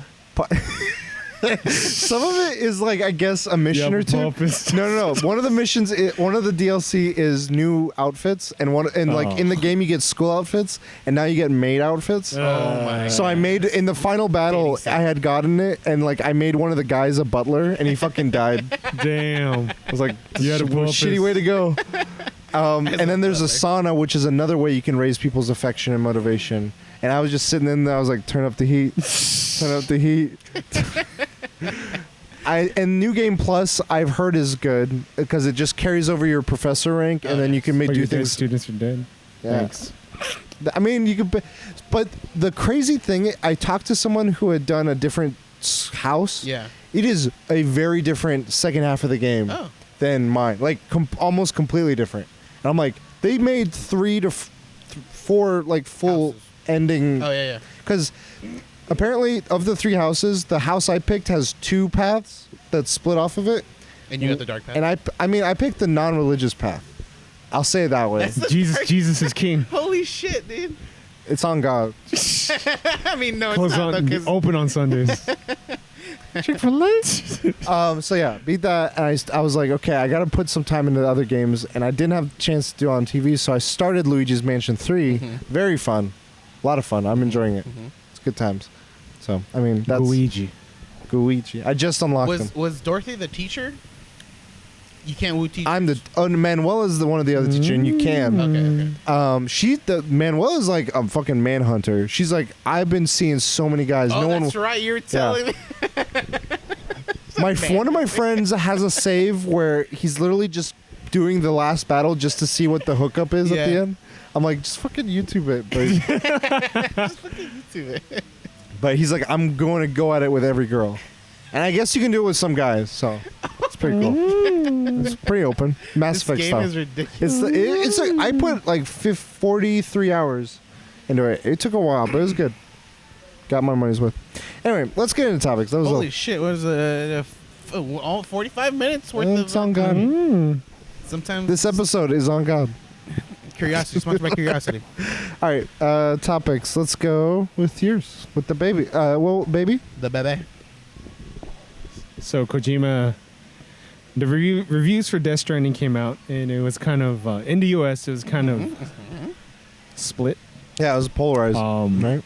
some of it is like I guess a mission or two. No. One of the missions, one of the DLC is new outfits, and like in the game you get school outfits, and now you get maid outfits. Oh my. So I made in the final battle, Dating I had gotten it, and like I made one of the guys a butler, and he fucking died. Damn. I was like, You had a shitty way to go. And then there's a sauna, which is another way you can raise people's affection and motivation. And I was just sitting in there. I was like, turn up the heat. Turn up the heat. And New Game Plus, I've heard is good because it just carries over your professor rank, and then you can But do your dead things. students are dead. Yeah. Thanks. I mean, you could, but the crazy thing, I talked to someone who had done a different house. Yeah. It is a very different second half of the game Oh. than mine, like almost completely different. And I'm like, they made 3 to 4 like full Houses. ending. Oh yeah. Because apparently, of the 3 houses, the house I picked has 2 paths that split off of it. And you got the dark path. And I picked the non-religious path. I'll say it that way. That's the Jesus is king. Holy shit, dude. It's on God. I mean, no, it's Close not. on, though, 'cause- open on Sundays. So yeah, beat that, and I was like, okay, I got to put some time into the other games, and I didn't have a chance to do it on TV, so I started Luigi's Mansion 3. Mhm. Very fun, a lot of fun. I'm enjoying it. Mhm. It's good times. So I mean, that's Luigi. Luigi. I just unlocked him. Was Dorothy the teacher? You can't woo teachers. I'm the Manuela's the one of the other teacher, and you can. Okay. Manuela's like a fucking manhunter. She's like, I've been seeing so many guys. Oh, no one. that's right. You were telling me. One of my friends has a save where he's literally just doing the last battle just to see what the hookup is at the Yeah. end. I'm like, just fucking YouTube it, but but he's like, I'm going to go at it with every girl, and I guess you can do it with some guys. So it's pretty cool. It's pretty open. Mass This Effect game style. is ridiculous. It's like I put like 43 hours into it. It took a while, but it was good. Got my money's worth. Anyway, let's get into topics. That was Holy shit! What is all 45 minutes worth it's of on God. Sometimes This episode is on God. curiosity, sponsored by curiosity. All right, topics. Let's go with yours, with the baby. Baby. The bebe. So Kojima, the reviews for Death Stranding came out, and it was kind of in the U.S. It was kind of split. Yeah, it was polarized. Right.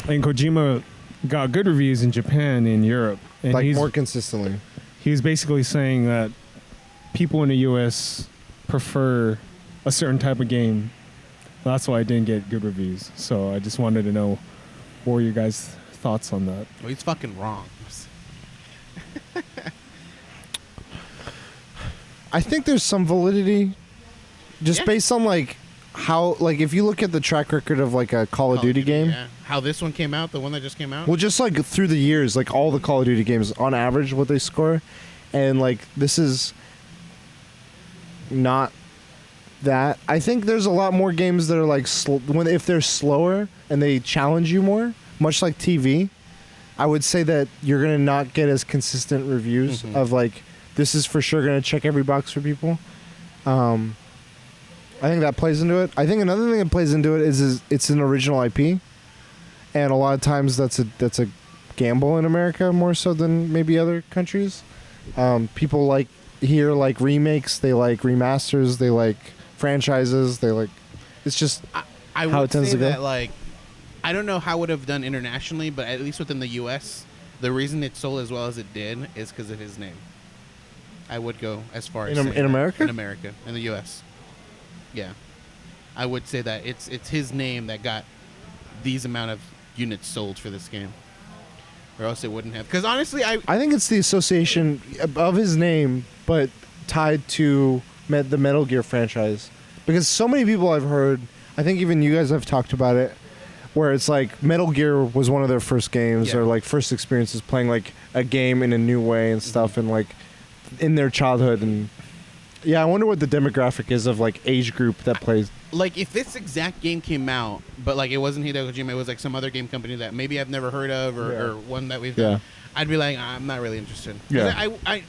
And Kojima got good reviews in Japan and Europe, and Like more consistently. he was basically saying that people in the U.S. prefer a certain type of game. That's why I didn't get good reviews. So I just wanted to know what were your guys' thoughts on that. Well, he's fucking wrong. I think there's some validity, just based on like how, like if you look at the track record of like a Call of Duty game. Yeah. How this one came out, the one that just came out. Well, just like through the years, like all the Call of Duty games, on average, what they score, and like this is not that. I think there's a lot more games that are like if they're slower and they challenge you more, much like TV. I would say that you're gonna not get as consistent reviews of like this is for sure gonna check every box for people. I think that plays into it. I think another thing that plays into it is it's an original IP. And a lot of times that's a gamble in America more so than maybe other countries. People like remakes, they like remasters, they like franchises, they like. It's just I how would it tends say to go. that like I don't know how it would have done internationally, but at least within the U.S., the reason it sold as well as it did is because of his name. I would go as far as in America. In America, in the U.S. Yeah, I would say that it's his name that got these amount of units sold for this game, or else it wouldn't have. Because honestly, I think it's the association of his name, but tied to the Metal Gear franchise. Because so many people I've heard, I think even you guys have talked about it, where it's like Metal Gear was one of their first games or like first experiences playing like a game in a new way and stuff, and like in their childhood. And yeah, I wonder what the demographic is of like age group that plays. Like if this exact game came out, but like it wasn't Hideo Kojima, it was like some other game company that maybe I've never heard of, or one that we've done, I'd be like, I'm not really interested. Yeah. I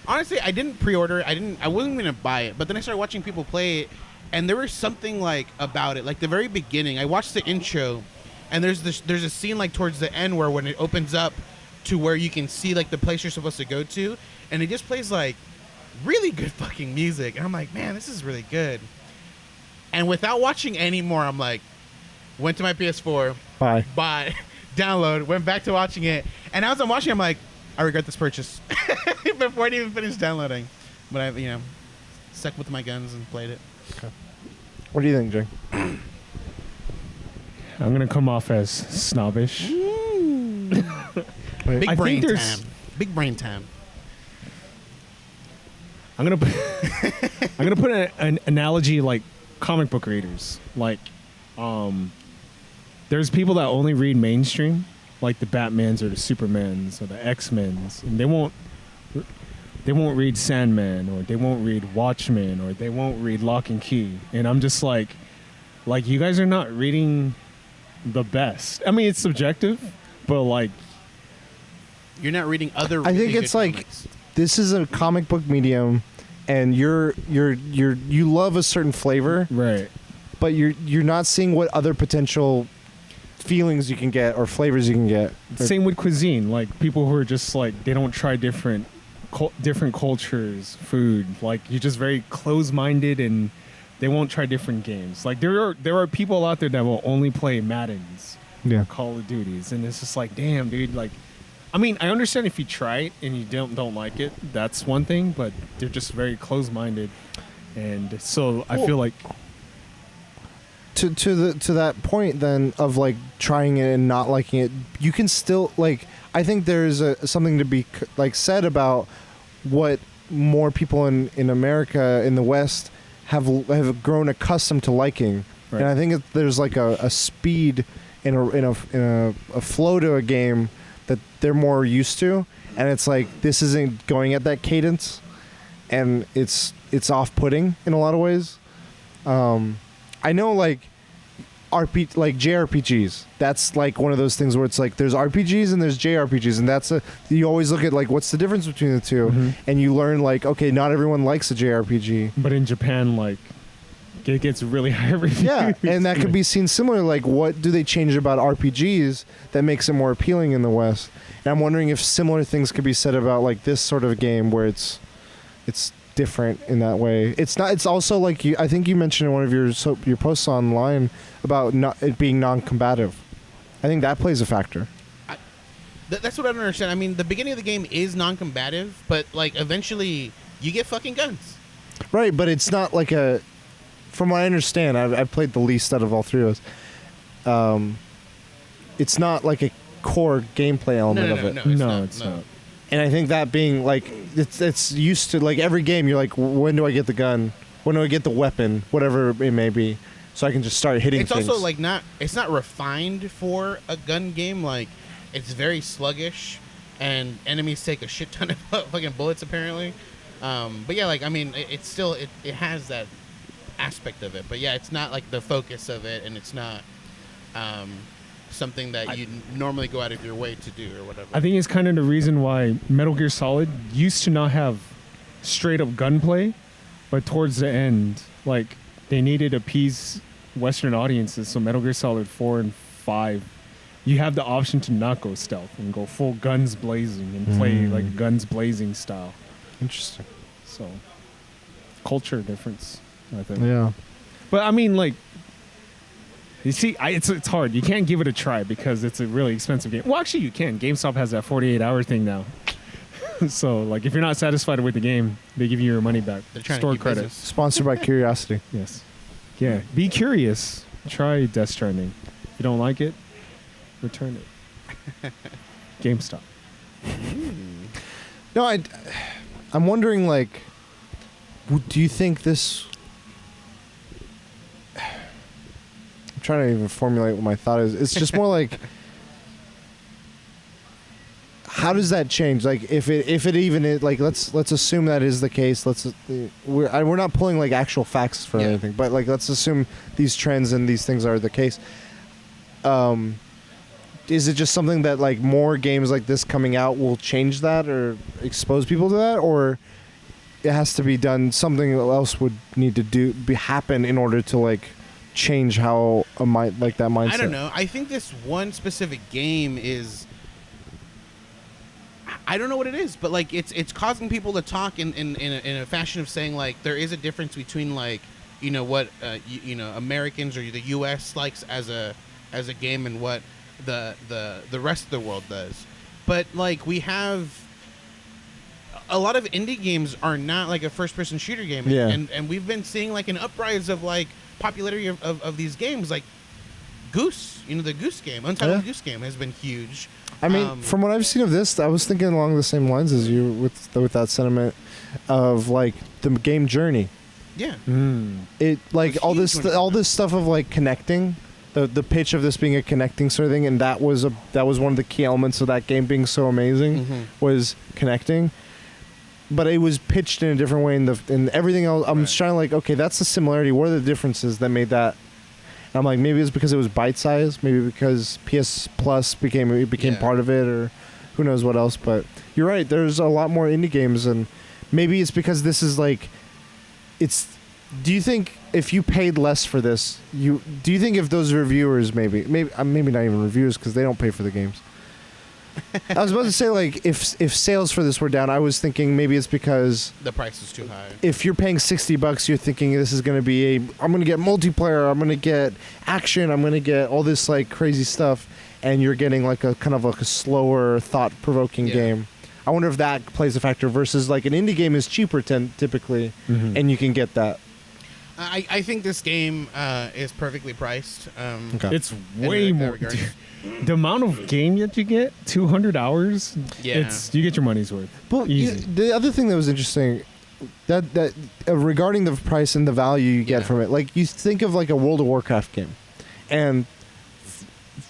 honestly, I didn't pre-order. I wasn't gonna buy it, but then I started watching people play it, and there was something like about it. Like the very beginning, I watched the intro, and there's a scene like towards the end where when it opens up to where you can see like the place you're supposed to go to, and it just plays like really good fucking music, and I'm like, man, this is really good. And without watching any more, I'm like, went to my PS4, buy, download, went back to watching it, and as I'm watching, I'm like, I regret this purchase before I even finished downloading. But I, stuck with my guns and played it. Okay. What do you think, Jay? I'm gonna come off as snobbish. Big brain time. Big brain time. I'm gonna put an analogy like comic book readers. Like, there's people that only read mainstream, like the Batmans or the Supermans or the X-Men's, and they won't read Sandman, or they won't read Watchmen, or they won't read Lock and Key. And I'm just like you guys are not reading the best. I mean, it's subjective, but like you're not reading other. I think it's like comics. This is a comic book medium, and you love a certain flavor, right? But you're not seeing what other potential feelings you can get or flavors you can get. Same with cuisine. Like people who are just like they don't try different cultures, food. Like you're just very close-minded, and they won't try different games. Like there are people out there that will only play Maddens, Call of Duties, and it's just like, damn, dude. Like, I mean, I understand if you try it and you don't like it, that's one thing. But they're just very close-minded, and so I feel like. To that point then of like trying it and not liking it, you can still like. I think there's something to be like said about what more people in America in the West have grown accustomed to liking, right. And I think there's like a speed in a flow to a game that they're more used to, and it's like this isn't going at that cadence, and it's off-putting in a lot of ways. I know, like, like JRPGs. That's like one of those things where it's like there's RPGs and there's JRPGs, and you always look at like what's the difference between the two, and you learn like, okay, not everyone likes a JRPG. But in Japan, like, it gets really high reviews. Yeah, and that could be seen similar. Like, what do they change about RPGs that makes it more appealing in the West? And I'm wondering if similar things could be said about like this sort of game where it's different in that way. It's not. It's also like I think you mentioned in one of your posts online about it being non-combative. I think that plays a factor. That's what I don't understand. I mean, the beginning of the game is non-combative, but like eventually you get fucking guns. Right, but it's not like a. From what I understand, I've played the least out of all three of us. It's not like a core gameplay element of it. No, it's not. And I think that being like it's used to like every game, you're like, when do I get the gun? When do I get the weapon? Whatever it may be, so I can just start hitting. It's things. also like it's not refined for a gun game. Like it's very sluggish, and enemies take a shit ton of fucking bullets apparently. But yeah, like I mean, it's still it has that aspect of it. But yeah, it's not like the focus of it, and it's not something that you normally go out of your way to do or whatever. I think it's kind of the reason why Metal Gear Solid used to not have straight up gunplay, but towards the end, like they needed to appease Western audiences. So Metal Gear Solid 4 and 5, you have the option to not go stealth and go full guns blazing and play like guns blazing style. Interesting. So culture difference, I think. Yeah. But I mean, like, you see, it's hard. You can't give it a try because it's a really expensive game. Well, actually, you can. GameStop has that 48-hour thing now. So, like, if you're not satisfied with the game, they give you your money back. They're trying Store to keep credit. business. Sponsored by Curiosity. Yes. Yeah. Be curious. Try Death Stranding. If you don't like it, return it. GameStop. No, I'm wondering, like, do you think this... I'm trying to even formulate what my thought is. It's just more like, how does that change? Like, if it even is, like, let's assume that is the case. We're not pulling like actual facts for anything, but like let's assume these trends and these things are the case. Is it just something that like more games like this coming out will change that or expose people to that, or it has to be done? Something else would need to happen in order to like change how that mindset. I don't know. I think this one specific game is. I don't know what it is, but like it's causing people to talk in a fashion of saying like there is a difference between like what Americans or the U.S. likes as a game and what the rest of the world does. But like we have a lot of indie games are not like a first person shooter game, and we've been seeing like an uprise of like popularity of these games like Goose, the Goose game, Untitled Goose game has been huge. I mean, from what I've seen of this, I was thinking along the same lines as you with that sentiment of like the game journey. Yeah. It like all this stuff of like connecting, the pitch of this being a connecting sort of thing, and that was one of the key elements of that game being so amazing was connecting. But it was pitched in a different way in everything else. I'm just trying to like, okay, that's the similarity. What are the differences that made that? And I'm like, maybe it's because it was bite-sized, maybe because PS Plus became part of it, or who knows what else. But you're right, there's a lot more indie games, and maybe it's because this is like, do you think if you paid less for this, do you think if those reviewers maybe not even reviewers because they don't pay for the games. I was about to say like if sales for this were down, I was thinking maybe it's because the price is too high. If you're paying $60, you're thinking this is going to be I'm going to get multiplayer, I'm going to get action, I'm going to get all this like crazy stuff, and you're getting like a kind of like a slower, thought-provoking game. I wonder if that plays a factor versus like an indie game is cheaper typically, and you can get that. I think this game is perfectly priced. Okay. It's way more. The amount of game that you get, 200 hours, you get your money's worth. But the other thing that was interesting, that regarding the price and the value you get from it, like you think of like a World of Warcraft game, and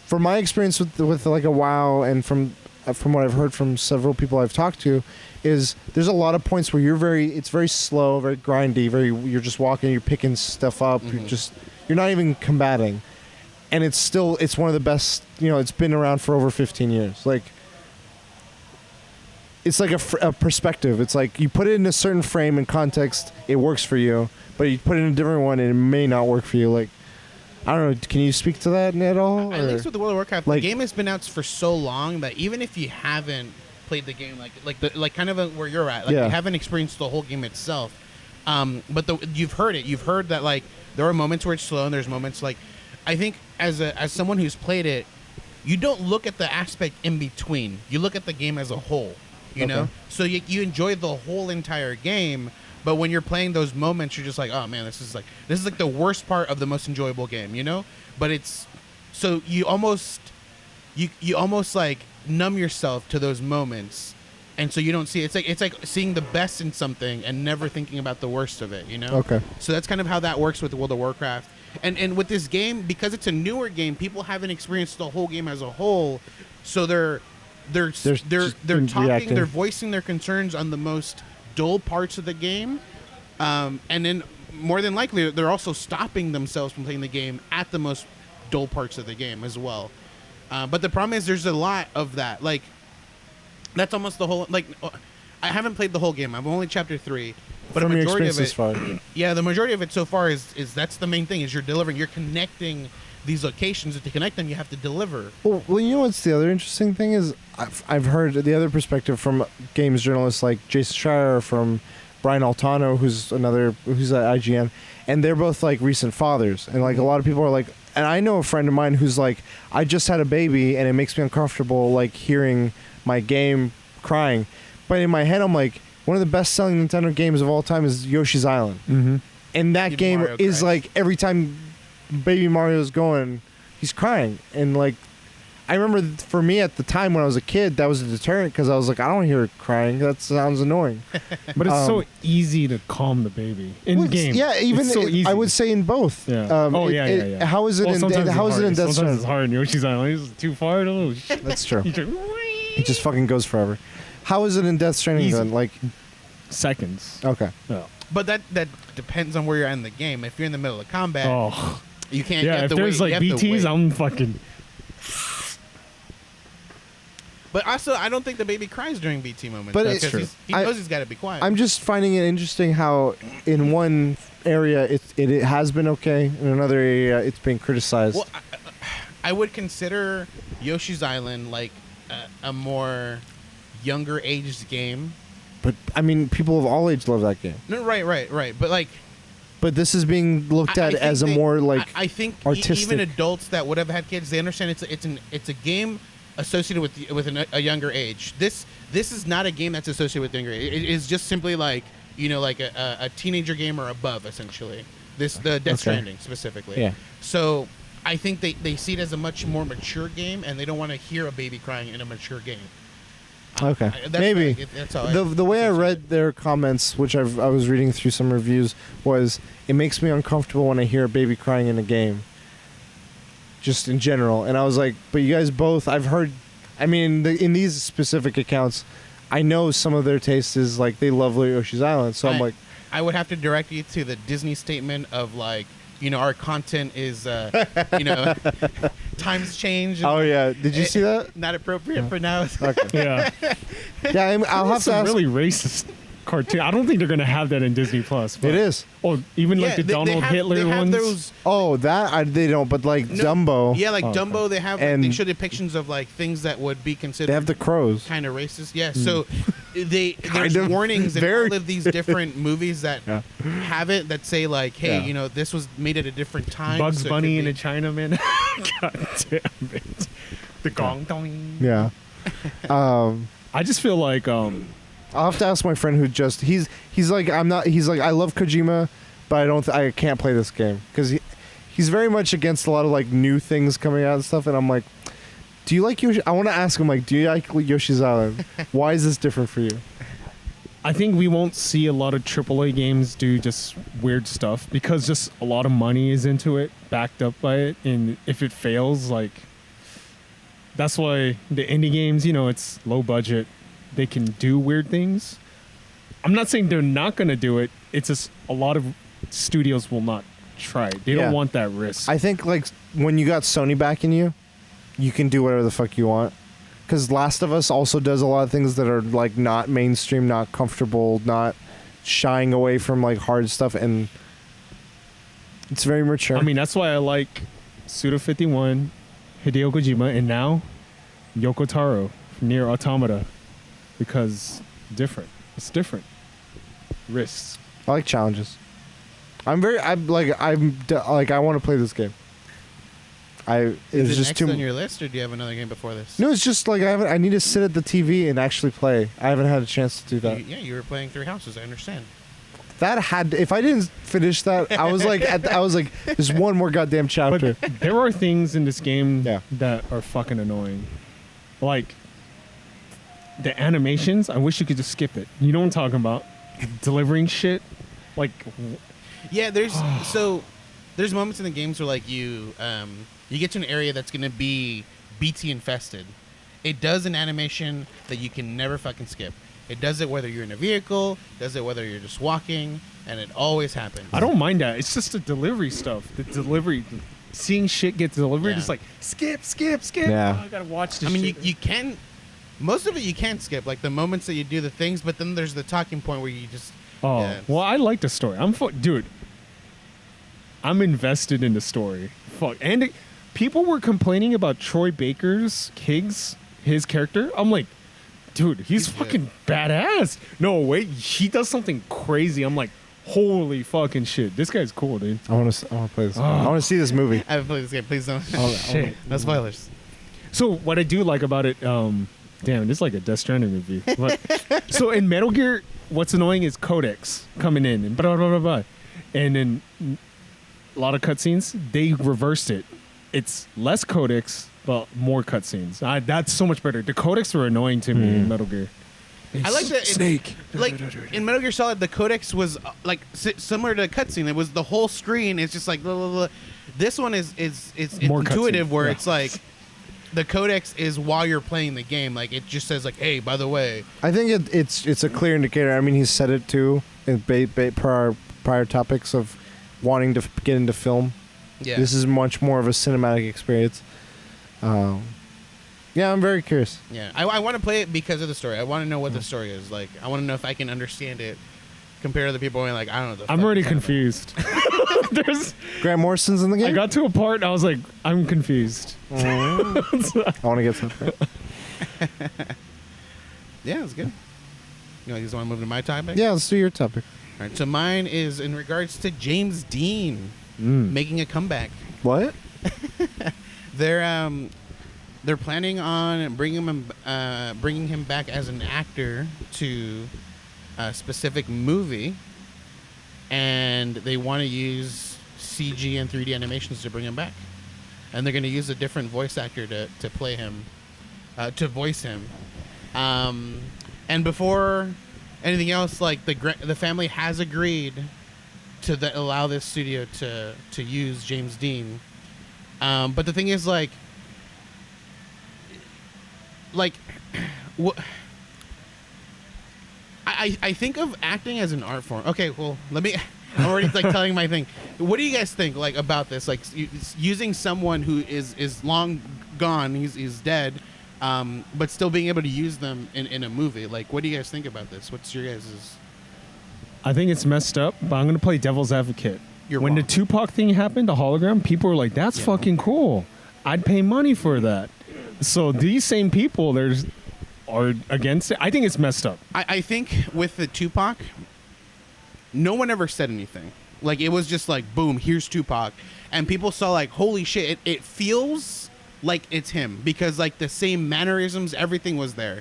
from my experience with like a WoW and from what I've heard from several people I've talked to, is there's a lot of points where it's very slow, very grindy, you're just walking, you're picking stuff up, you're not even combating. and it's one of the best. It's been around for over 15 years. Like, it's like a perspective. It's like you put it in a certain frame and context, it works for you, but you put it in a different one and it may not work for you. Like, I don't know. Can you speak to that at all? At least with the World of Warcraft, the game has been out for so long that even if you haven't played the game, like kind of where you're at, like you haven't experienced the whole game itself, but you've heard it. You've heard that like there are moments where it's slow and there's moments like, I think as someone who's played it, you don't look at the aspect in between. You look at the game as a whole. You know, so you enjoy the whole entire game. But when you're playing those moments, you're just like, oh man, this is like the worst part of the most enjoyable game, you know? But it's so you almost like numb yourself to those moments, and so you don't see it's like seeing the best in something and never thinking about the worst of it, you know? Okay. So that's kind of how that works with World of Warcraft. And with this game, because it's a newer game, people haven't experienced the whole game as a whole, so they're talking, reacting. they're voicing their concerns on the most dull parts of the game, and then more than likely they're also stopping themselves from playing the game at the most dull parts of the game as well. But the problem is there's a lot of that. Like, that's almost the whole. Like, I haven't played the whole game. I'm only chapter 3, but From a your majority of experience it. this far. Yeah, the majority of it so far is that's the main thing. Is you're connecting these locations, and to connect them, you have to deliver. Well, you know what's the other interesting thing is I've heard the other perspective from games journalists like Jason Schreier, or from Brian Altano, who's at IGN, and they're both like recent fathers, and like a lot of people are like, and I know a friend of mine who's like, I just had a baby, and it makes me uncomfortable like hearing my game crying, but in my head I'm like, one of the best-selling Nintendo games of all time is Yoshi's Island, and that game is like every time Baby Mario's going, he's crying. And like, I remember for me at the time when I was a kid, that was a deterrent because I was like, I don't hear her crying. That sounds annoying. But it's so easy to calm the baby in game. Yeah, even it's so easy. I would say in both. Yeah. How is it in Death Stranding? Sometimes it's hard in Yoshi's Island. It's too far to lose. That's true. It just fucking goes forever. How is it in Death Stranding then? Like seconds. Okay. Yeah. But that depends on where you're at in the game. If you're in the middle of combat, you can't. Yeah, if there's like BTs, I'm fucking. But also, I don't think the baby cries during BT moments. But it's true. He knows he's got to be quiet. I'm just finding it interesting how in one area it has been okay, in another area it's been criticized. Well, I would consider Yoshi's Island like a more younger aged game. But I mean, people of all age love that game. No, right. But like. But this is being looked at as a more like I think artistic. Even adults that would have had kids, they understand it's a game associated with a younger age. This is not a game that's associated with younger age. It is just simply like like a teenager game or above, essentially. The Death Stranding specifically. Yeah. So I think they see it as a much more mature game, and they don't want to hear a baby crying in a mature game. Okay, maybe. That's how the way I read their comments, which I was reading through some reviews, was it makes me uncomfortable when I hear a baby crying in a game. Just in general, and I was like, but you guys both, I've heard. I mean, in these specific accounts, I know some of their taste is like they love Yoshi's Island, so I'm like, I would have to direct you to the Disney statement of like, our content is, times change. Oh yeah, did you see that? Not appropriate for now. Okay. Yeah. Yeah, I'll have to ask. Really racist cartoon. I don't think they're gonna have that in Disney Plus. It is. Oh, even like the Donald Hitler ones. Those, they don't. But like Dumbo. Yeah, like Dumbo. Okay. They have. And they show depictions of like things that would be considered. They have the crows. Kind of racist. Yeah. So there's warnings in all of these different movies that have it that say like, hey, this was made at a different time. Bugs Bunny in a Chinaman. God damn it. The gong dong. Yeah. I just feel like I'll have to ask my friend who just he's like I love Kojima, but I can't play this game because he's very much against a lot of like new things coming out and stuff, and I'm like, do you like Yoshi? I want to ask him like, do you like Yoshi's Island? Why is this different for you? I think we won't see a lot of AAA games do just weird stuff because just a lot of money is into it, backed up by it, and if it fails, like that's why the indie games, it's low budget. They can do weird things. I'm not saying they're not going to do it. It's just a lot of studios will not try it. They Yeah. don't want that risk. I think like when you got Sony backing you, you can do whatever the fuck you want. Because Last of Us also does a lot of things that are like not mainstream, not comfortable, not shying away from like hard stuff, and it's very mature. I mean, that's why I like Suda 51, Hideo Kojima, and now Yoko Taro from Nier Automata, because different. It's different. Risks. I like challenges. I want to play this game. It's Is it just next too. on your list, or do you have another game before this? No, it's just like I need to sit at the TV and actually play. I haven't had a chance to do that. You were playing Three Houses. I understand. If I didn't finish that, I was like, there's one more goddamn chapter. But there are things in this game Yeah. that are fucking annoying. Like, the animations, I wish you could just skip it. You know what I'm talking about? Delivering shit. Like, Yeah, there's moments in the games where like you get to an area that's gonna be BT infested. It does an animation that you can never fucking skip. It does it whether you're in a vehicle, does it whether you're just walking, and it always happens. I don't mind that. It's just the delivery stuff. The delivery, seeing shit get delivered, Yeah. it's like, skip. Yeah. Oh, I gotta watch this I mean, shit. you can. Most of it you can skip, like the moments that you do the things, but then there's the talking point where you just. Oh, yeah. well, I like the story. Dude, I'm invested in the story. Fuck. And people were complaining about Troy Baker's Higgs, his character. I'm like, dude, he's fucking badass. No, wait, he does something crazy. I'm like, holy fucking shit. This guy's cool, dude. I want to play this. Oh. I want to see this movie. I haven't played this game. Please don't. Shit. No spoilers. So what I do like about it, damn, this is like a Death Stranding review. But, so in Metal Gear, what's annoying is codecs coming in and blah, blah, blah, blah. And then a lot of cutscenes, they reversed it. It's less codecs, but more cutscenes. That's so much better. The codecs were annoying to me in Metal Gear. I like that. Snake. Like in Metal Gear Solid, the codex was like similar to a cutscene. It was the whole screen. It's just like blah, blah, blah. This one is More intuitive, cutscenes, where yeah. it's like the codex is while you're playing the game. Like it just says like, hey, by the way. I think it's a clear indicator. I mean, he said it too in prior topics of wanting to get into film. Yeah. This is much more of a cinematic experience. Yeah, I'm very curious. Yeah, I want to play it because of the story. I want to know what the story is. Like, I want to know if I can understand it compared to the people going like, I don't know. I'm already confused. Grant Morrison's in the game? I got to a part and I was like, I'm confused. I want to get something. Yeah, it's good. You guys want to move to my topic? Yeah, let's do your topic. All right, so mine is in regards to James Dean making a comeback. What? They're planning on bringing him back as an actor to a specific movie, and they want to use CG and 3D animations to bring him back, and they're going to use a different voice actor to play him, to voice him, and before anything else, like the family has agreed to allow this studio to use James Dean, but the thing is like what I think of acting as an art form. Okay, well, I'm already like telling my thing. What do you guys think like about this? Like using someone who is long gone, he's dead, but still being able to use them in a movie. Like, what do you guys think about this? What's your guys'? I think it's messed up, but I'm going to play devil's advocate. You're when wrong. the Tupac thing happened, the hologram, people were like, that's fucking cool. I'd pay money for that. So these same people are against it. I think it's messed up. I think with the Tupac, no one ever said anything. Like, it was just like, boom, here's Tupac. And people saw like, holy shit, it feels like it's him. Because like the same mannerisms, everything was there.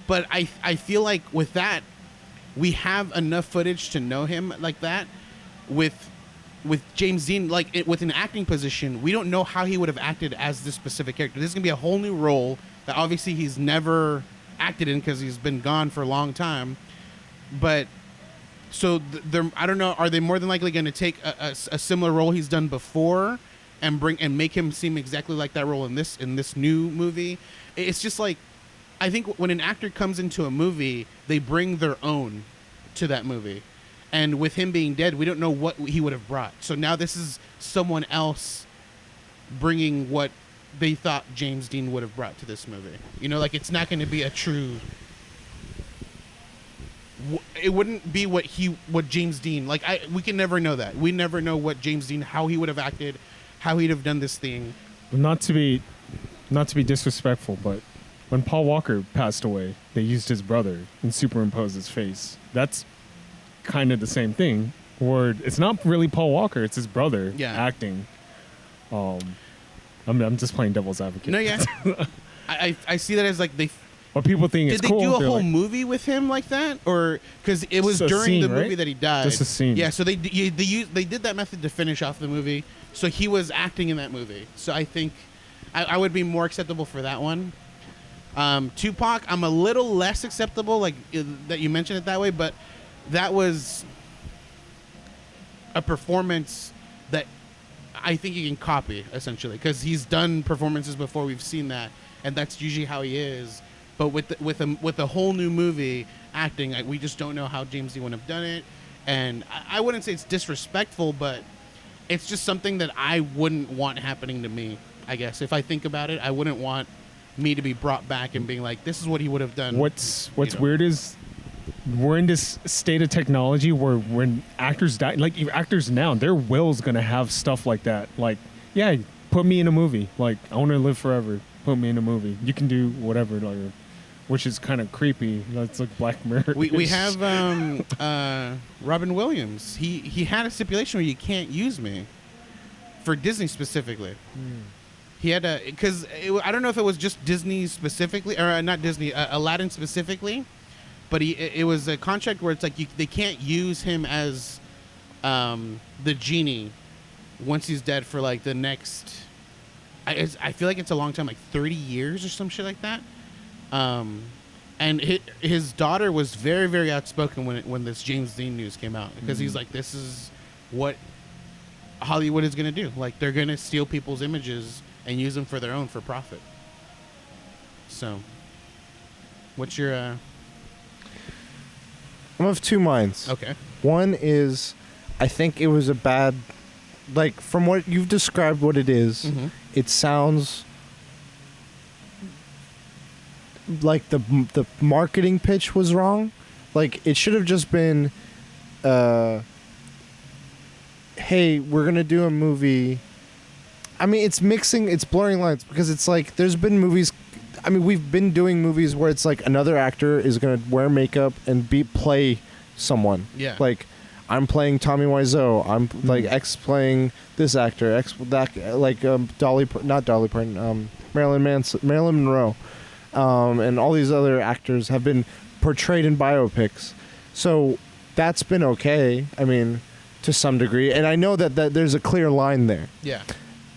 But I feel like with that, we have enough footage to know him like that. With James Dean, like with an acting position, we don't know how he would have acted as this specific character. This is going to be a whole new role that obviously he's never acted in because he's been gone for a long time. But so I don't know, are they more than likely going to take a similar role he's done before and make him seem exactly like that role in this new movie? It's just like, I think when an actor comes into a movie, they bring their own to that movie. And with him being dead, we don't know what he would have brought. So now this is someone else bringing what they thought James Dean would have brought to this movie. You know, like it's not going to be a true. It wouldn't be what James Dean like. We can never know that. We never know what James Dean, how he would have acted, how he'd have done this thing. Not to be disrespectful, but when Paul Walker passed away, they used his brother and superimposed his face. That's kind of the same thing. Or it's not really Paul Walker; it's his brother acting. I'm just playing devil's advocate. No, yeah, I see that as like they. But people think it's cool. Did they do a whole movie with him like that, or because it was during the movie that he died? Just a scene. Yeah, so they did that method to finish off the movie. So he was acting in that movie. So I think I would be more acceptable for that one. Tupac, I'm a little less acceptable, like that you mentioned it that way, but that was a performance that I think you can copy essentially because he's done performances before. We've seen that, and that's usually how he is. But with a whole new movie acting, we just don't know how James Dean would have done it. And I wouldn't say it's disrespectful, but it's just something that I wouldn't want happening to me. I guess if I think about it, I wouldn't want me to be brought back and being like, "This is what he would have done." What's weird is we're in this state of technology where when actors die, like actors now, their will's gonna have stuff like that. Like, yeah, put me in a movie. Like, I want to live forever. Put me in a movie. You can do whatever. Like, which is kind of creepy. That's like Black Mirror. We have Robin Williams. He had a stipulation where you can't use me for Disney specifically. He had a because I don't know if it was just Disney specifically or not Disney, Aladdin specifically, but it was a contract where it's like they can't use him as the genie once he's dead for like the next. I feel like it's a long time, like 30 years or some shit like that. And his daughter was very, very outspoken when this James Dean news came out because he's like, this is what Hollywood is going to do. Like, they're going to steal people's images and use them for their own for profit. So, what's your... I'm of two minds. Okay. One is, I think it was a bad... Like, from what you've described what it is, it sounds... like the marketing pitch was wrong. Like, it should have just been hey, we're gonna do a movie. I mean, it's blurring lines because it's like there's been movies, I mean, we've been doing movies where it's like another actor is gonna wear makeup and play someone. Yeah. Like, I'm playing Tommy Wiseau. I'm like X playing this actor. X that like Marilyn Monroe. And all these other actors have been portrayed in biopics. So that's been okay, I mean, to some degree. And I know that there's a clear line there. Yeah.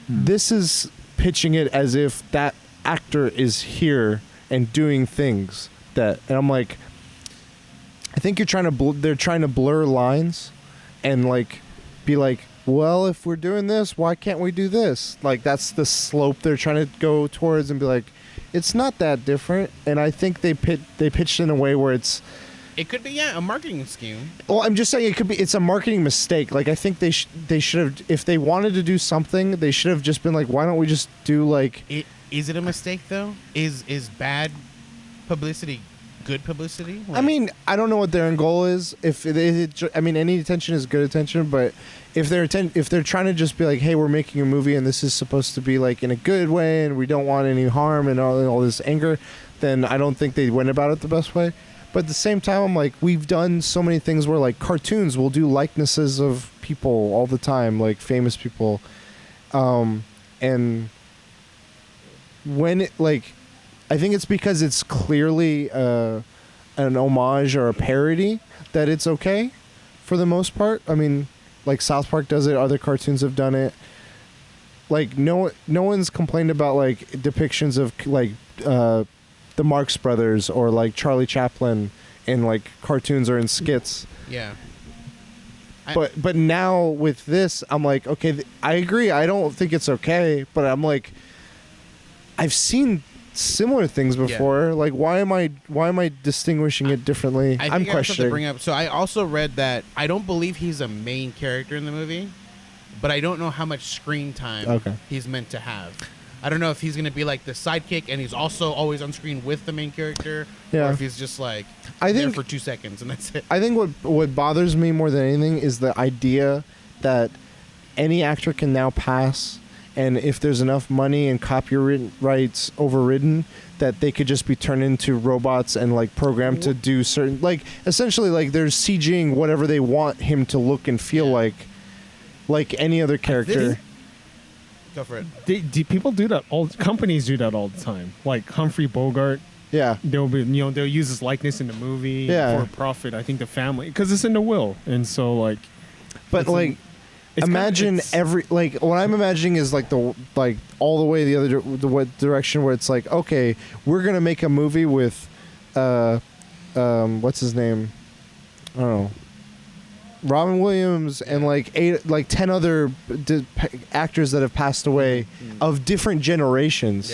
This is pitching it as if that actor is here and doing things and I'm like, I think they're trying to blur lines and like be like, well, if we're doing this, why can't we do this? Like, that's the slope they're trying to go towards and be like, it's not that different, and I think they pitched in a way where it could be a marketing scheme. Well, I'm just saying it's a marketing mistake. Like, I think they should have, if they wanted to do something, they should have just been like, why don't we just do like? Is it a mistake though? Is bad publicity good publicity? Like, I mean, I don't know what their end goal is. I mean, any attention is good attention, but if they're trying to just be like, hey, we're making a movie and this is supposed to be like in a good way and we don't want any harm and all this anger, then I don't think they went about it the best way. But at the same time, I'm like, we've done so many things where like cartoons will do likenesses of people all the time, like famous people, and when it like, I think it's because it's clearly an homage or a parody that it's okay for the most part. I mean, like South Park does it, other cartoons have done it. Like no one's complained about like depictions of like the Marx Brothers or like Charlie Chaplin in like cartoons or in skits. Yeah. But now with this, I'm like, okay, I agree. I don't think it's okay, but I'm like, I've seen similar things before. Like, why am I distinguishing it differently? I think I'm I have something to questioning. bring up. So I also read that I don't believe he's a main character in the movie, but I don't know how much screen time he's meant to have. I don't know if he's going to be like the sidekick and he's also always on screen with the main character, or if he's just like there for 2 seconds and that's it. I think what bothers me more than anything is the idea that any actor can now pass, and if there's enough money and copyrights overridden, that they could just be turned into robots and like programmed to do certain, like essentially like they're CGing whatever they want him to look and feel like any other character. Go for it. Do people do that? All companies do that all the time. Like Humphrey Bogart. Yeah, They'll use his likeness in the movie for profit. I think the family, because it's in the will, and so like. But like. Imagine what I'm imagining is like all the way the other direction where it's like, okay, we're gonna make a movie with what's his name, I don't know, Robin Williams and like 10 other actors that have passed away of different generations,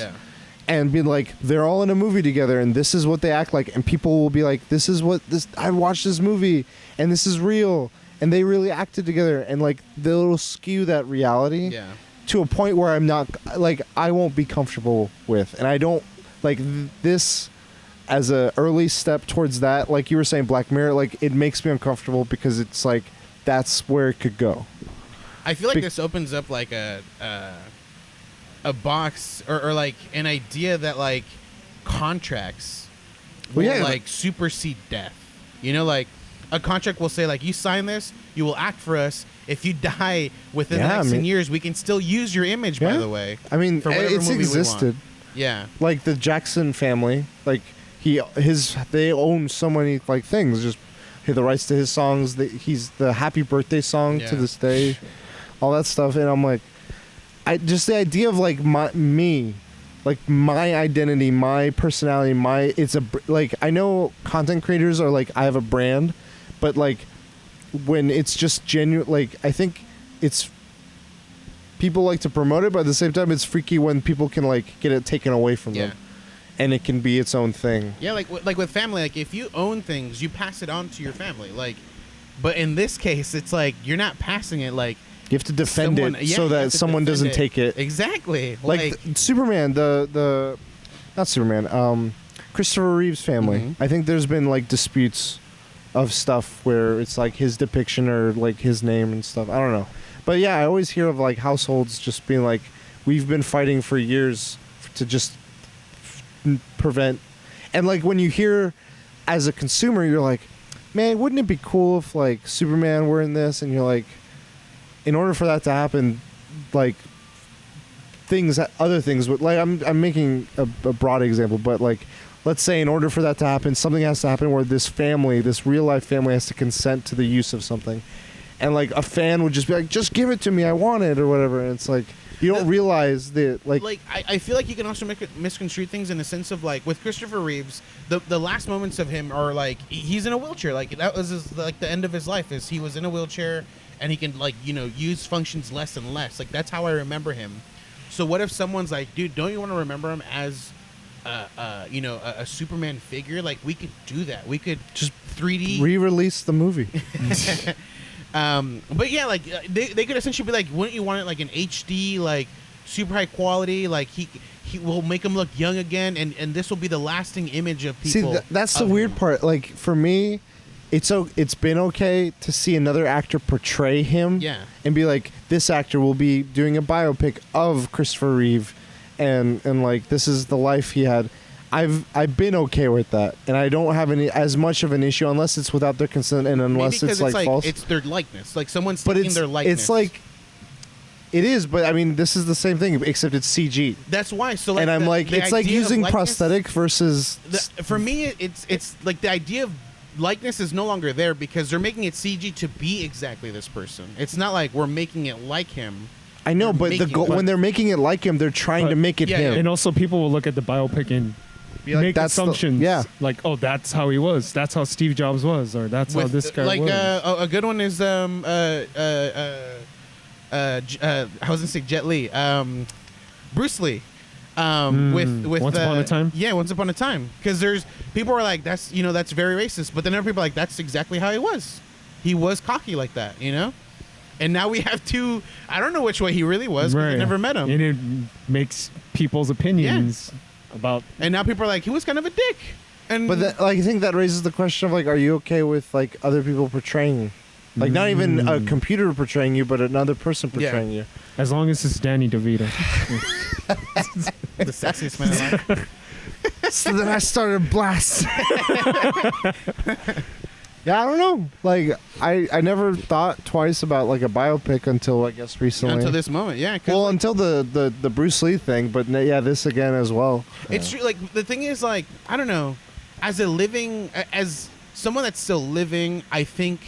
and be like, they're all in a movie together and this is what they act like, and people will be like, I watched this movie and this is real. And they really acted together, and like they'll skew that reality to a point where I'm not like, I won't be comfortable with, and I don't like this as a early step towards that. Like you were saying, Black Mirror, like it makes me uncomfortable because it's like that's where it could go. I feel like this opens up like a box or like an idea that like contracts will like supersede death. You know, like. A contract will say, like, you sign this, you will act for us. If you die within the next 10 years, we can still use your image, by the way. I mean, for whatever it's movie existed. We want. Yeah. Like the Jackson family, like they own so many like things. Just the rights to his songs. He's the Happy Birthday song to this day, all that stuff. And I'm like, just the idea of like me. Like my identity, my personality, I know content creators are like, I have a brand, but like when it's just genuine, like I think it's people like to promote it, but at the same time it's freaky when people can like get it taken away from them, and it can be its own thing. Yeah, like with family, like if you own things, you pass it on to your family. Like, but in this case, it's like you're not passing it. Like you have to defend it so that someone doesn't take it. Exactly. Like Superman, not Superman, Christopher Reeve's family. I think there's been like disputes of stuff where it's like his depiction or like his name and stuff. I don't know. But yeah, I always hear of like households just being like, we've been fighting for years to just prevent. And like when you hear as a consumer, you're like, man, wouldn't it be cool if like Superman were in this? And you're like, in order for that to happen, like other things would, like I'm making a broad example, but like let's say in order for that to happen, something has to happen where this real life family has to consent to the use of something, and like a fan would just be like, just give it to me, I want it, or whatever. And it's like you don't realize that like I feel like you can also misconstrue things in the sense of like with Christopher Reeves, the last moments of him are like he's in a wheelchair, like that was like the end of his life is he was in a wheelchair and he can like use functions less and less. Like that's how I remember him. So what if someone's like, dude, don't you want to remember him as a Superman figure? Like we could do that. We could just 3D re-release the movie. But yeah, like they could essentially be like, wouldn't you want it like an HD, like super high quality, like he will make him look young again, and this will be the lasting image of people. See, that's the weird part. Like for me, it's been okay to see another actor portray him, and be like, this actor will be doing a biopic of Christopher Reeve, and like this is the life he had. I've been okay with that, and I don't have as much of an issue unless it's without their consent and unless it's like false. It's their likeness, like someone's taking their likeness. It's like it is, but I mean, this is the same thing except it's CG. That's why. So like, and I'm like, it's like using prosthetic versus. For me, it's like the idea of likeness is no longer there because they're making it CG to be exactly this person. It's not like we're making it like him. I know, but when they're making it like him, they're trying to make it him. And also, people will look at the biopic and make assumptions. Like, oh, that's how he was. That's how Steve Jobs was, or that's how this guy was. A good one is I was gonna say Jet Li, Bruce Lee. with Once Upon a Time? Yeah, Once Upon a Time. Because there's people are like, that's that's very racist, but then other people are like, that's exactly how he was. He was cocky like that, And now we have two. I don't know which way he really was. Because I never met him. And it makes people's opinions about. And now people are like, he was kind of a dick. And But I think that raises the question of are you okay with other people portraying, not even a computer portraying you, but another person portraying you? As long as it's Danny DeVito. the sexiest man alive. So then I started blast. Yeah, I don't know. I never thought twice about a biopic until I guess recently. Until this moment, yeah. Well, until the Bruce Lee thing, but yeah, this again as well. It's true. The thing is, I don't know. As someone that's still living, I think.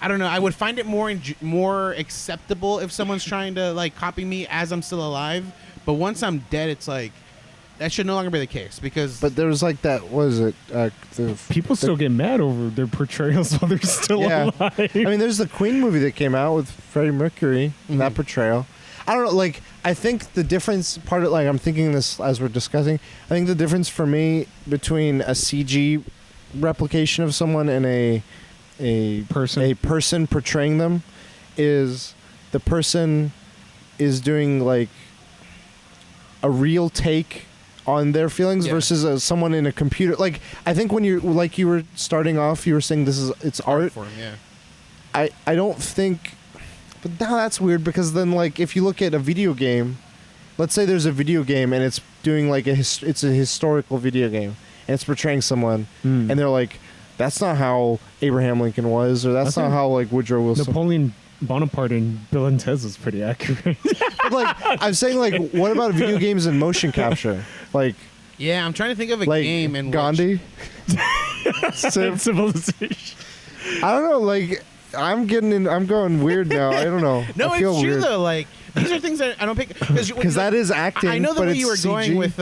I don't know. I would find it more acceptable if someone's trying to copy me as I'm still alive. But once I'm dead, it's that should no longer be the case because. But there was that. What is it? People still get mad over their portrayals while they're still alive. I mean, there's the Queen movie that came out with Freddie Mercury and that portrayal. I don't know. I think the difference I'm thinking this as we're discussing. I think the difference for me between a CG replication of someone and a person portraying them is the person is doing a real take on their feelings versus someone in a computer. I think when you're you were starting off, you were saying it's art form, yeah. I don't think, but now that's weird because then if you look at a video game, let's say there's a video game and it's doing it's a historical video game and it's portraying someone and they're that's not how Abraham Lincoln was, or that's not how Woodrow Wilson. Napoleon Bonaparte and Bill and Ted is pretty accurate. But I'm saying what about video games and motion capture? Yeah, I'm trying to think of a game in Gandhi. Civilization. I don't know. I'm going weird now. I don't know. No, I feel it's true weird. though. These are things that I don't pick because that is acting. I know the but way it's you were CG. going with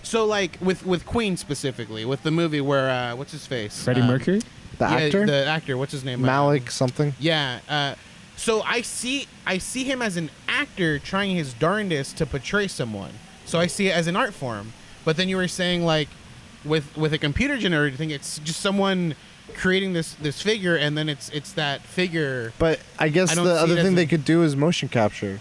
So with Queen specifically, with the movie where what's his face? Freddie Mercury? The actor? The actor, what's his name? Malik something. Yeah. So I see him as an actor trying his darndest to portray someone. So I see it as an art form. But then you were saying with a computer generated thing, it's just someone creating this figure, and then it's that figure. But I guess the other thing they could do is motion capture.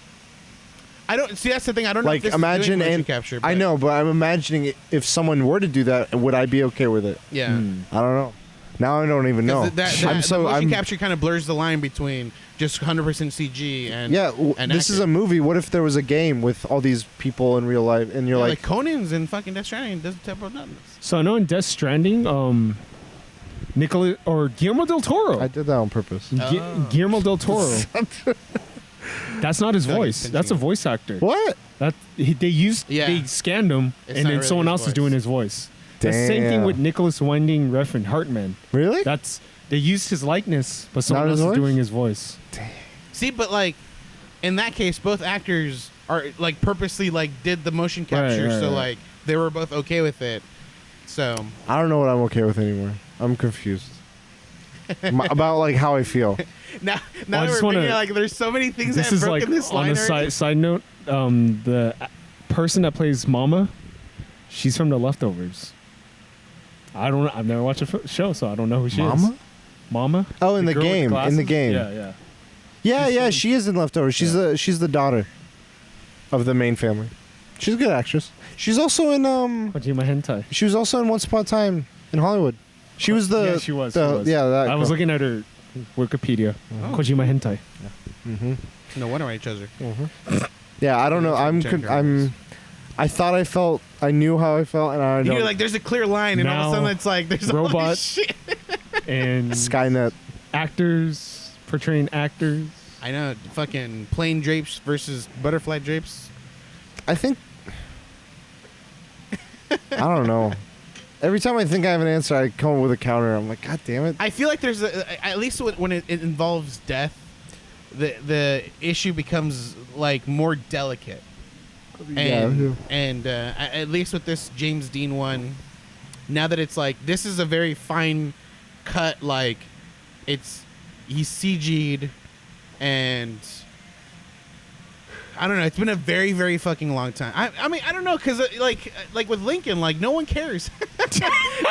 I don't see. That's the thing. I don't know. If this imagine is doing motion and capture. I know, but I'm imagining if someone were to do that, would I be okay with it? Yeah. I don't know. Now I don't even know. The motion capture kind of blurs the line between just 100% CG and this is a movie. What if there was a game with all these people in real life, and you're like Conan's in fucking Death Stranding doesn't tell about nothing. So I know in Death Stranding, Guillermo del Toro. I did that on purpose. Guillermo del Toro. That's not his voice. That's a voice actor. What? They scanned him, It's and not then really someone his else is voice. doing his voice. The same thing with Nicholas Winding Refn Hartman. Really? They used his likeness, but someone else is doing his voice. See, but in that case, both actors are purposely did the motion capture, so they were both okay with it. So I don't know what I'm okay with anymore. I'm confused about how I feel. now I just wanna- there's so many things This that is have broken this on line. a side note. The person that plays Mama, she's from The Leftovers. I've never watched a show, so I don't know who she is. Mama? Oh, in the girl with game. In the glasses? game. Yeah. She is in Leftovers. She's the daughter of the main family. She's a good actress. She's also in Kojima Hentai. She was also in Once Upon a Time in Hollywood. She was the. Yeah, she was. Yeah, that. I was looking at her Wikipedia. Kojima Hentai. Mm-hmm. No wonder I chose her. Mm-hmm. Yeah, I don't know. I thought I knew how I felt, and I don't. You're there's a clear line, and all of a sudden it's there's all robot this shit. And Skynet. Actors portraying actors. I know, fucking plain drapes versus butterfly drapes. I think. I don't know. Every time I think I have an answer, I come up with a counter. I'm like, God damn it. I feel like there's at least when it involves death, the issue becomes more delicate. And at least with this James Dean one, now that it's this is a very fine cut, he's CG'd, and I don't know. It's been a very, very fucking long time. I mean, I don't know, because like with Lincoln, like no one cares.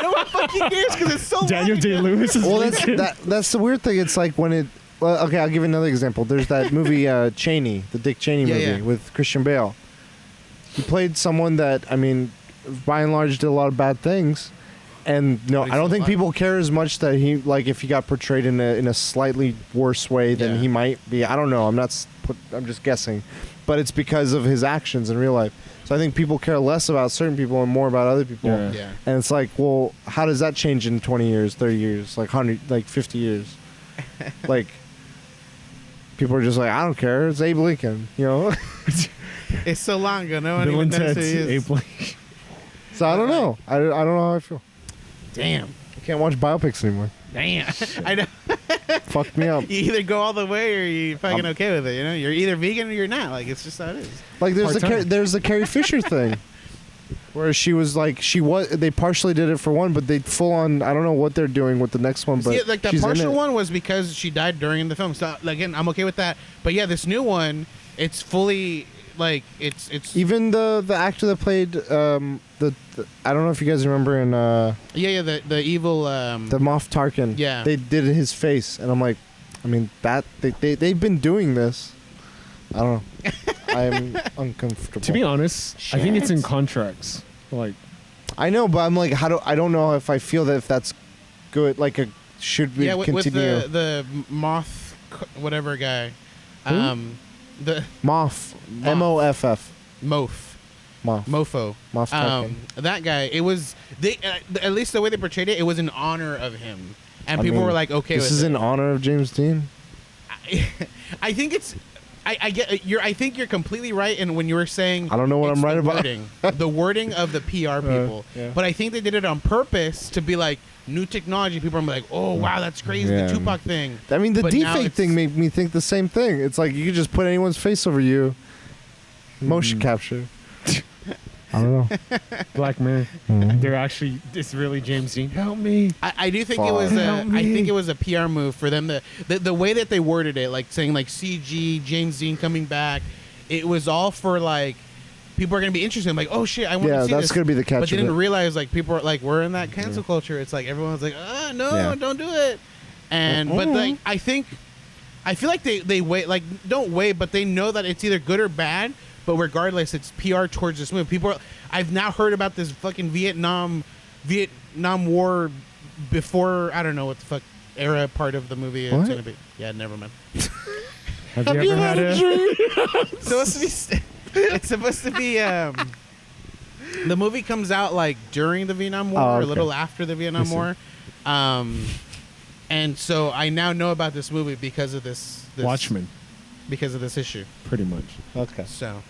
No one fucking cares because it's so Daniel long Day ago. Lewis is Well, Lincoln. that's the weird thing. It's like when it. Well, okay, I'll give you another example. There's that movie Cheney, the Dick Cheney Yeah, movie yeah. with Christian Bale. He played someone that, I mean, by and large, did a lot of bad things. And no, But he's I don't still think alive. people care as much that he, like, if he got portrayed in a slightly worse way than Yeah. he might be. I don't know. I'm just guessing, but it's because of his actions in real life. So I think people care less about certain people and more about other people. Yeah. Yeah. And it's like, well, how does that change in 20 years, 30 years, like 100, like 50 years? Like, people are just like, I don't care. It's Abe Lincoln, you know. It's so long ago. No one Bill even and knows Ted's who he is. Abe. So I don't know. I don't know how I feel. Damn. I can't watch biopics anymore. Damn. I know. Fucked me up. You either go all the way or you fucking I'm- okay with it. You know, you're either vegan or you're not. Like it's just how it is. Like Part-time. there's the Carrie Fisher thing, where she was like they partially did it for one, but they full on. I don't know what they're doing with the next one, but See, like the she's in partial it. one was because she died during the film. So again, I'm okay with that. But yeah, this new one, it's fully like it's Even the actor that played the I don't know if you guys remember in yeah the evil the Moff Tarkin. Yeah. They did his face, and I'm like, I mean that they've been doing this. I don't know. I'm uncomfortable. To be honest, I think it's in Shit. contracts. Like, I know, but I'm like, I don't know if I feel that if that's good. Like, should we yeah with continue? the moth whatever guy, Who? the Moff, Moff, Moff. Moff, Mofo. Moff Tarkin. That guy. It was they at least the way they portrayed it. It was in honor of him, and I people mean, were like, okay. This with is it. in honor of James Dean. I think it's. I get you're. I think you're completely right. And when you were saying, I don't know what it's I'm right the about. Wording, the wording of the PR people. yeah. But I think they did it on purpose to be like new technology. People are like, oh wow, that's crazy. Yeah. The Tupac thing. I mean, the But now deepfake it's- thing made me think the same thing. It's like you could just put anyone's face over you. Motion capture. I don't know. Black Mirror. They're actually, it's really James Dean. Help me. I do think Fuck. it was. Help I me. think it was a PR move for them. The way that they worded it, like saying like CG James Dean coming back. It was all for like people are gonna be interested. I'm like, oh shit, I want Yeah, to see that's this. gonna be the catch But they of didn't it. realize like people are like we're in that cancel culture. It's like everyone's like, no, Yeah. don't do it. And but like I feel like they wait like don't wait, but they know that it's either good or bad. But regardless, it's PR towards this movie. People, I've now heard about this fucking Vietnam War before I don't know what the fuck era part of the movie What? it's gonna be. Yeah, never mind. Have you ever had a It's supposed to be. It's supposed to be. The movie comes out like during the Vietnam War, Oh, or a okay. little after the Vietnam War, and so I now know about this movie because of this Watchmen? because of this issue. Pretty much. Okay. So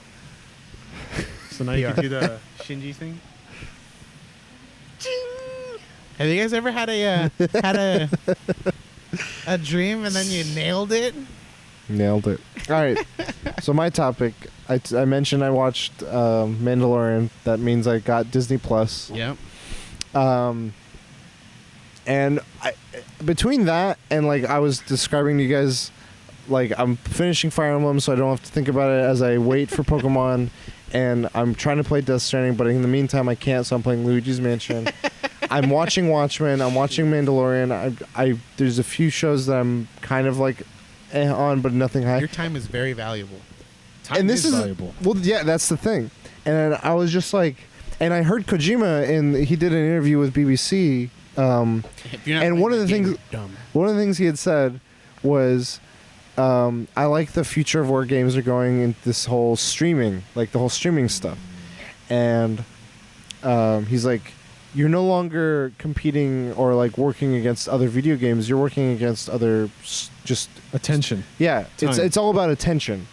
So now you PR. can do the Shinji thing. have you guys ever had a dream and then you nailed it? Nailed it. All right. So my topic, I mentioned I watched Mandalorian. That means I got Disney Plus. Yep. And between that and like I was describing to you guys, like I'm finishing Fire Emblem, so I don't have to think about it as I wait for Pokemon. And I'm trying to play Death Stranding, but in the meantime I can't, so I'm playing Luigi's Mansion. I'm watching Watchmen. I'm watching Mandalorian. I there's a few shows that I'm kind of like on, but nothing high. Your time is very valuable. Time And this is valuable. Well, yeah, that's the thing. And I was just like, and I heard Kojima, and he did an interview with BBC. If you're not And playing one of that the game, things- you're dumb. One of the things he had said was, I like the future of where games are going in this whole streaming, like the whole streaming stuff. And he's like, you're no longer competing or like working against other video games. You're working against other just Attention. yeah. Time. It's all about attention.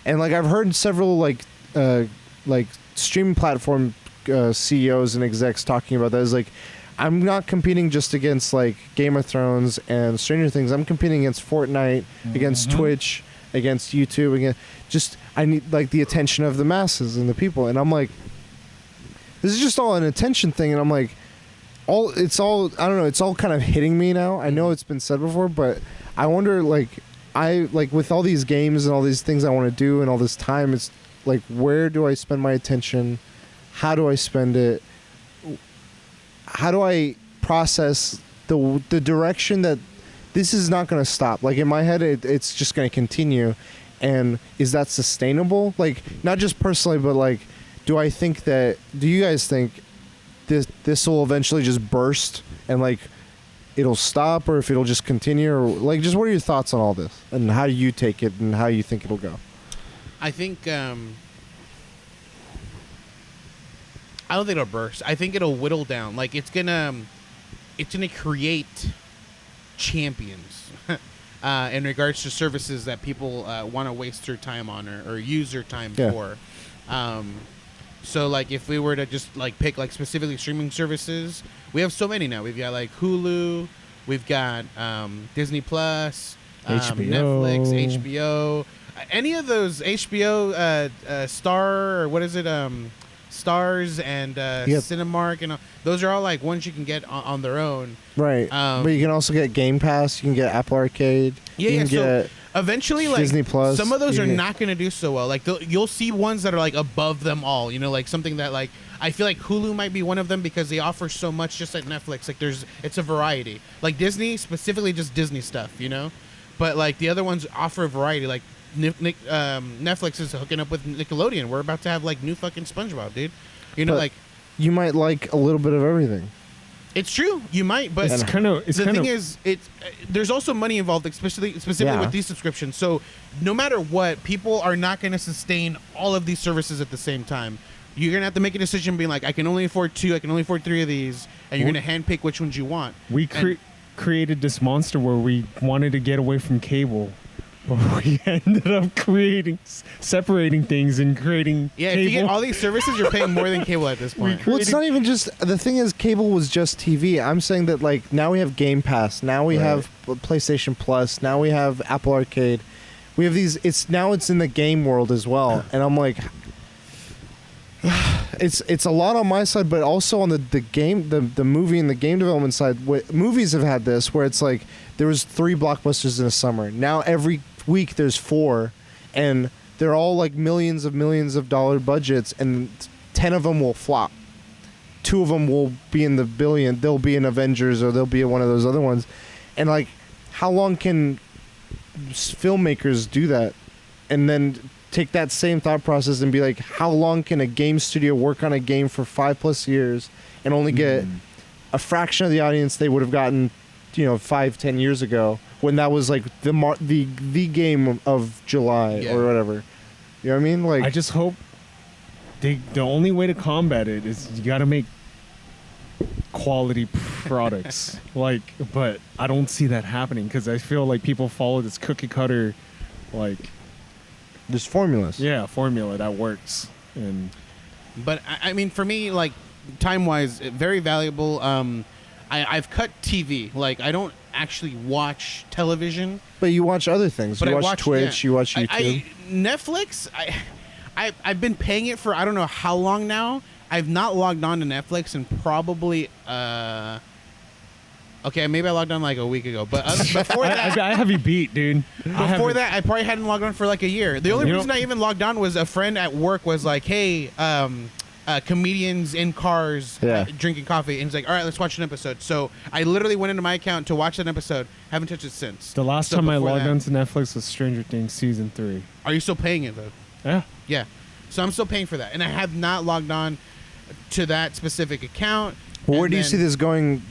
And like I've heard several like streaming platform CEOs and execs talking about that. Is like, I'm not competing just against like Game of Thrones and Stranger Things. I'm competing against Fortnite, against Twitch, against YouTube. Against just I need like the attention of the masses and the people. And I'm like, this is just all an attention thing. And I'm like, it's all I don't know. It's all kind of hitting me now. I know it's been said before, but I wonder like I like with all these games and all these things I want to do and all this time, it's like, where do I spend my attention? How do I spend it? How do I process the direction that this is not going to stop? Like in my head, it's just going to continue. And is that sustainable? Like, not just personally, but like, do you guys think this will eventually just burst and like it'll stop, or if it'll just continue, or like, just what are your thoughts on all this and how you take it and how you think it'll go? I think I don't think it'll burst. I think it'll whittle down. Like it's gonna create champions in regards to services that people want to waste their time on or use their time for. So like if we were to just like pick like specifically streaming services, we have so many now. We've got like Hulu, we've got Disney Plus, HBO. Netflix, HBO. Any of those HBO Star, or what is it? Stars and Cinemark, and those are all like ones you can get on their own. Right. But you can also get Game Pass. You can get Apple Arcade. Yeah, you can get so eventually, like Disney Plus. Some of those are not going to do so well. Like you'll see ones that are like above them all. You know, like something that like I feel like Hulu might be one of them because they offer so much, just like Netflix. Like it's a variety. Like Disney, specifically just Disney stuff. You know, but like the other ones offer a variety. Like Netflix is hooking up with Nickelodeon. We're about to have like new fucking SpongeBob, dude. You know, like you might like a little bit of everything. It's true, you might, but the thing is, there's also money involved, specifically with these subscriptions. So no matter what, people are not going to sustain all of these services at the same time. You're going to have to make a decision, being like, I can only afford 2, I can only afford 3 of these, and you're going to handpick which ones you want. We created this monster where we wanted to get away from cable. But we ended up separating things and creating cable. If you get all these services, you're paying more than cable at this point. Well, it's not even just... The thing is, cable was just TV. I'm saying that, like, now we have Game Pass. Now we have PlayStation Plus. Now we have Apple Arcade. We have these... It's in the game world as well. And I'm like... It's a lot on my side, but also on the movie and the game development side. Movies have had this, where it's like, there was 3 blockbusters in a summer. Now every week there's 4, and they're all like millions of dollar budgets, and 10 of them will flop. 2 of them will be in the billion. They'll be in Avengers, or they'll be in one of those other ones. And like, how long can filmmakers do that? And then take that same thought process and be like, how long can a game studio work on a game for 5+ years and only get a fraction of the audience they would have gotten, 5-10 years ago, when that was like the game of July or whatever. You know what I mean? Like, I just hope the only way to combat it is you got to make quality products. But I don't see that happening, because I feel like people follow this cookie cutter, like, there's formulas. Yeah, formula that works. But I mean, for me, like, time-wise, very valuable. I've cut TV. Like, I don't actually watch television. But you watch other things. But you watch Twitch. You watch YouTube. Netflix. I've been paying it for I don't know how long now. I've not logged on to Netflix in probably. Okay, maybe I logged on like a week ago, but before that, I have you beat, dude. Before that, I probably hadn't logged on for like a year. The only reason I even logged on was a friend at work was like, "Hey, comedians in cars drinking coffee," and he's like, "All right, let's watch an episode." So I literally went into my account to watch that episode. Haven't touched it since. The last time I logged on to Netflix was Stranger Things season 3. Are you still paying it though? Yeah. Yeah. So I'm still paying for that, and I have not logged on to that specific account. Well, where do you see this going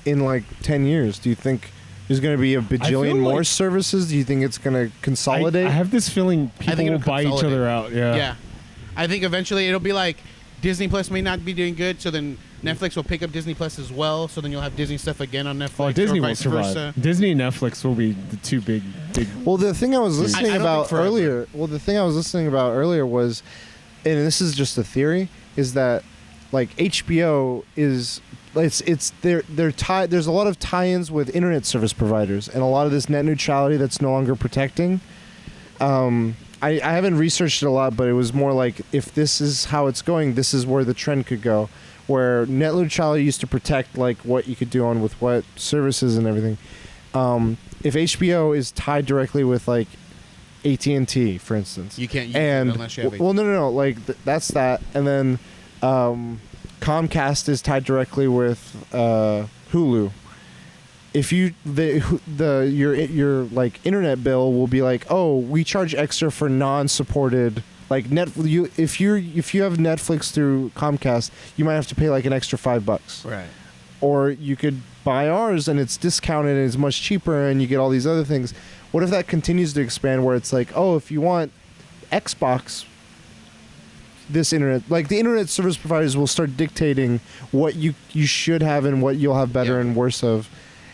in like 10 years? Do you think there's going to be a bajillion more services? Do you think it's going to consolidate? I have this feeling people will buy each other out. Yeah. I think eventually it'll be like Disney Plus may not be doing good, so then Netflix will pick up Disney Plus as well, so then you'll have Disney stuff again on Netflix. Oh, Disney will survive. Versa. Disney and Netflix will be the two big. Well, the thing I was listening about earlier. Well, the thing I was listening about earlier was, and this is just a theory, is that like HBO is. They're tied. There's a lot of tie-ins with internet service providers, and a lot of this net neutrality that's no longer protecting. I haven't researched it a lot, but it was more like, if this is how it's going, this is where the trend could go. Where net neutrality used to protect like what you could do on with what services and everything. if HBO is tied directly with like AT&T, for instance, You can't use and it unless you have well, no, like that's that, and then Comcast is tied directly with Hulu. If you your like internet bill will be like, oh, we charge extra for non-supported like if you have Netflix through Comcast, you might have to pay like an extra $5. Right. Or you could buy ours and it's discounted and it's much cheaper and you get all these other things. What if that continues to expand where it's like, oh, if you want Xbox, this internet, like the internet service providers will start dictating what you should have and what you'll have better and worse of.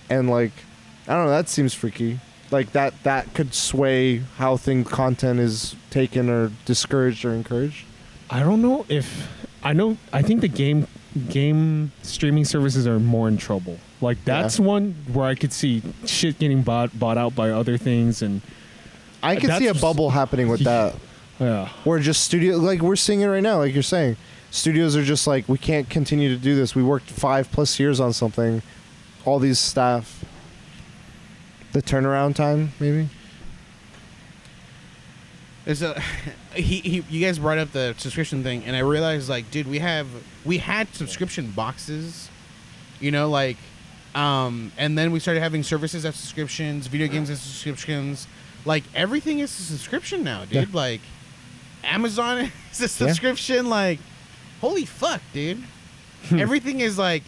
And like, I don't know, that seems freaky. Like that could sway how content is taken or discouraged or encouraged. I don't know if I think the game streaming services are more in trouble. Like that's one where I could see shit getting bought out by other things, and I could see a bubble happening with that. Yeah. Where just like we're seeing it right now, like you're saying. Studios are just like, we can't continue to do this. We worked 5+ years on something. All these staff. The turnaround time, maybe? You guys brought up the subscription thing, and I realized, like, dude, we had subscription boxes, like, and then we started having services as subscriptions, video games as subscriptions. Like, everything is a subscription now, dude. Yeah. Like, Amazon is a subscription. Like, holy fuck, dude. Everything is like,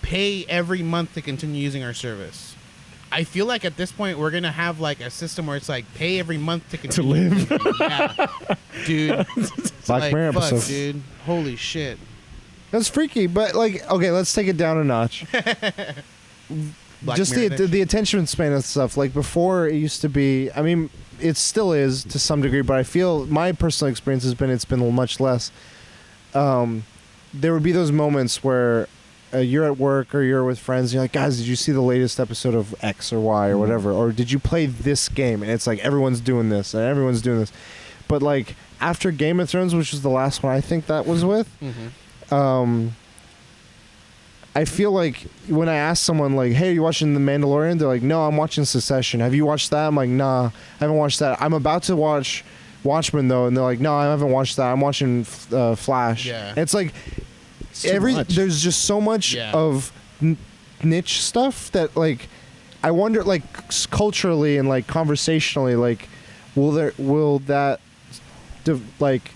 pay every month to continue using our service. I feel like at this point we're gonna have like a system where it's like pay every month to continue live. Yeah. Dude. Black Mirror fuck, episode. dude. Holy shit. That's freaky, but like, okay, let's take it down a notch. Just the attention span and stuff. Like before, it used to be. I mean, it still is to some degree, but I feel my personal experience has been it's been much less. There would be those moments where you're at work or you're with friends and you're like, guys, did you see the latest episode of X or Y or whatever? Or did you play this game? And it's like everyone's doing this and everyone's doing this. But like after Game of Thrones, which was the last one I think that was with, I feel like when I ask someone like, hey, are you watching The Mandalorian? They're like, no, I'm watching Succession. Have you watched that? I'm like, nah, I haven't watched that. I'm about to watch Watchmen though. And they're like, no, I haven't watched that. I'm watching Flash. Yeah. And it's like, much. there's just so much of niche stuff that like I wonder like culturally and like conversationally like will that like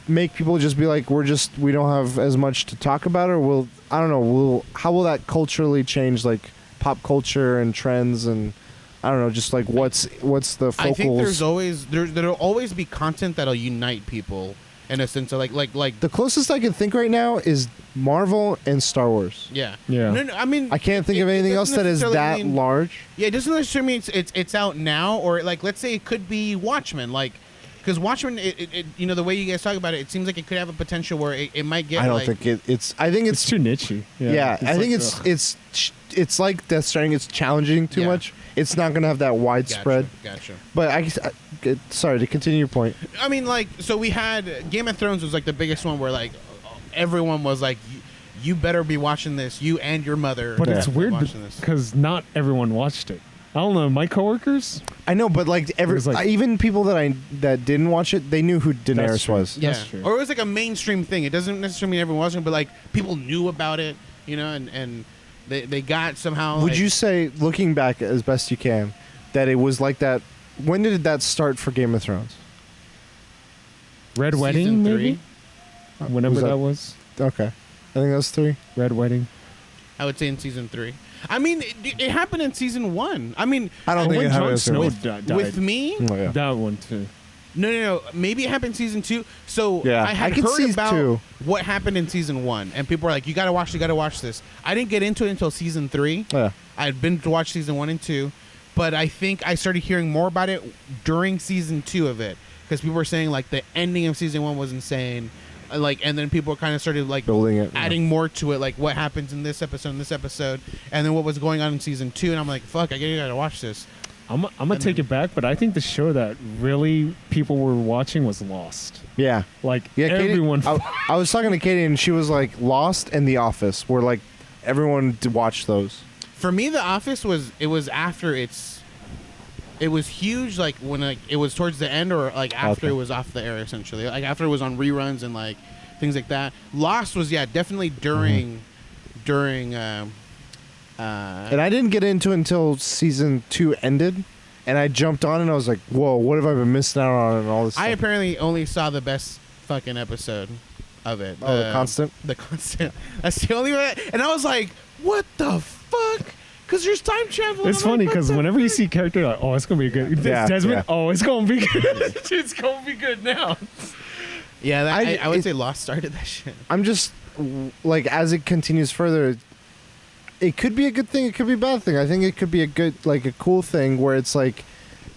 make people just be like we don't have as much to talk about, or I don't know, how will that culturally change like pop culture and trends, and I don't know, just like what's the focals? I think there'll always be content that'll unite people. In a sense of like the closest I can think right now is Marvel and Star Wars. Yeah. Yeah. No, I mean, I can't think of anything else that is that large. Yeah, it doesn't necessarily mean it's out now, or like let's say it could be Watchmen, like because Watchmen, it the way you guys talk about it, it seems like it could have a potential where it might get. I don't think it's. I think it's too nichey. Yeah, I think it's like Death Stranding. It's challenging too much. It's not going to have that widespread. Gotcha. But sorry to continue your point. I mean, like, so we had Game of Thrones was like the biggest one where like everyone was like, you better be watching this, you and your mother. But it's weird because not everyone watched it. I don't know, my coworkers. I know, but like even people that didn't watch it, they knew who Daenerys was. Yeah, that's true. Or it was like a mainstream thing. It doesn't necessarily mean everyone watched it, but like people knew about it, and they got somehow. Would you say, looking back as best you can, that it was like that? When did that start for Game of Thrones? Red Wedding, Season maybe? 3? Whenever that was. Okay. I think that was 3. Red Wedding. I would say in season 3. I mean, it happened in season 1. I mean, I don't think when it happened in Jon season Snow 1. died. with me. Oh, yeah. That one too. No. Maybe it happened in season 2. So Yeah, I had I can heard see about 2. what happened in season 1, and people were like, "You gotta watch this." I didn't get into it until season 3. Yeah. I had been to watch season 1 and 2, but I think I started hearing more about it during season 2 of it, because people were saying like the ending of season 1 was insane, and then people kind of started like Building it, adding more to it, like what happens in this episode, and then what was going on in season 2, and I'm like, fuck, I gotta watch this. I'm gonna take it back, but I think the show that really people were watching was Lost. Yeah. Like Katie, everyone. I was talking to Katie and she was like, Lost and The Office were like, everyone watched those. For me, The Office was after it was huge, like when like it was towards the end, or like after it was off the air, essentially, like after it was on reruns and like things like that. Lost was definitely during. And I didn't get into it until season 2 ended, and I jumped on and I was like, "Whoa, what have I been missing out on?" And all this. I stuff. apparently only saw the best fucking episode of it. Oh, The Constant. The Constant. That's the only way. And I was like, "What the fuck?" Because there's time travel. It's funny because whenever you see character, like, oh, it's gonna be good. Yeah, Desmond, yeah. oh, it's gonna be good. It's gonna be good now. Yeah, I would say Lost started that shit. I'm just like, as it continues further, it could be a good thing, it could be a bad thing. I think it could be a good, like a cool thing where it's like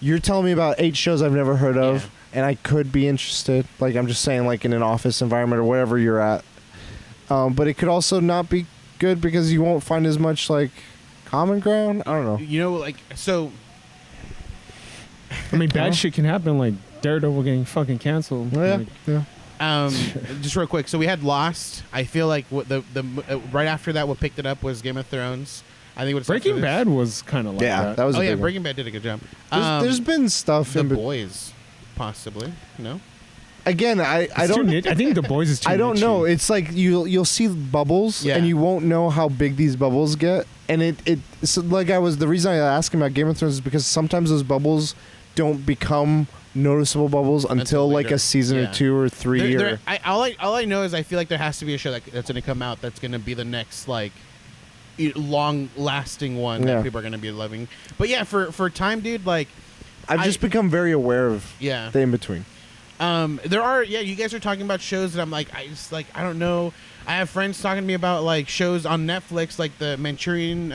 you're telling me about 8 shows I've never heard of, and I could be interested. Like, I'm just saying, like in an office environment or wherever you're at. But it could also not be good because you won't find as much like common ground. I don't know. You know, like, so. I mean, bad shit can happen, like Daredevil getting fucking canceled. Yeah, Like, yeah. Just real quick. So we had Lost. I feel like what the right after that, what picked it up was Game of Thrones. I think what's Breaking Bad was kind of like that. That was. Oh a yeah, big one. Breaking Bad did a good job. There's been stuff The in Boys, possibly. No. Again, I It's don't. I think The Boys is too I don't niche-y. know. It's like you'll see bubbles, Yeah. and you won't know how big these bubbles get. And so like the reason I ask him about Game of Thrones is because sometimes those bubbles don't become noticeable bubbles until like later. a season Yeah. or 2 or 3. All I know is I feel like there has to be a show that's going to come out that's going to be the next like long-lasting one Yeah. that people are going to be loving. But yeah, for time, dude, like I've just become very aware of yeah. the in between. There are you guys are talking about shows that I'm like I don't know. I have friends talking to me about like shows on Netflix like the Manchurian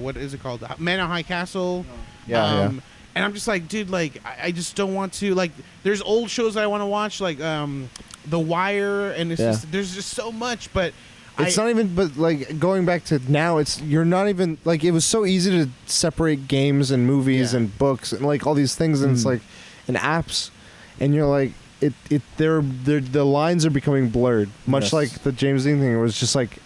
what is it called? Man on High Castle. Yeah, And I'm just like, dude, like I just don't want to like. There's old shows that I want to watch, like The Wire, and it's just there's just so much. But It's not even, but like going back to now, you're not even like, it was so easy to separate games and movies Yeah. and books and like all these things, and it's like, and apps, and you're like, the lines are becoming blurred, much Yes. like the James Dean thing. It was just like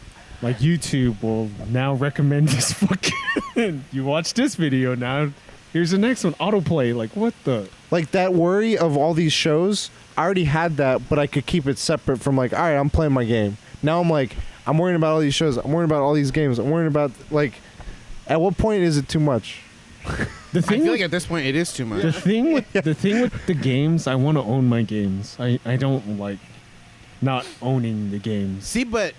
YouTube will now recommend this fucking. You watch this video now. Here's the next one. Autoplay. Like what the? like that worry of all these shows. I already had that, but I could keep it separate from like, all right, I'm playing my game. Now I'm like, I'm worrying about all these shows. I'm worrying about all these games. I'm worrying about like, at what point is it too much? The I thing feel with, like at this point it is too much. the thing with the games, I want to own my games. I don't like not owning the games. See, but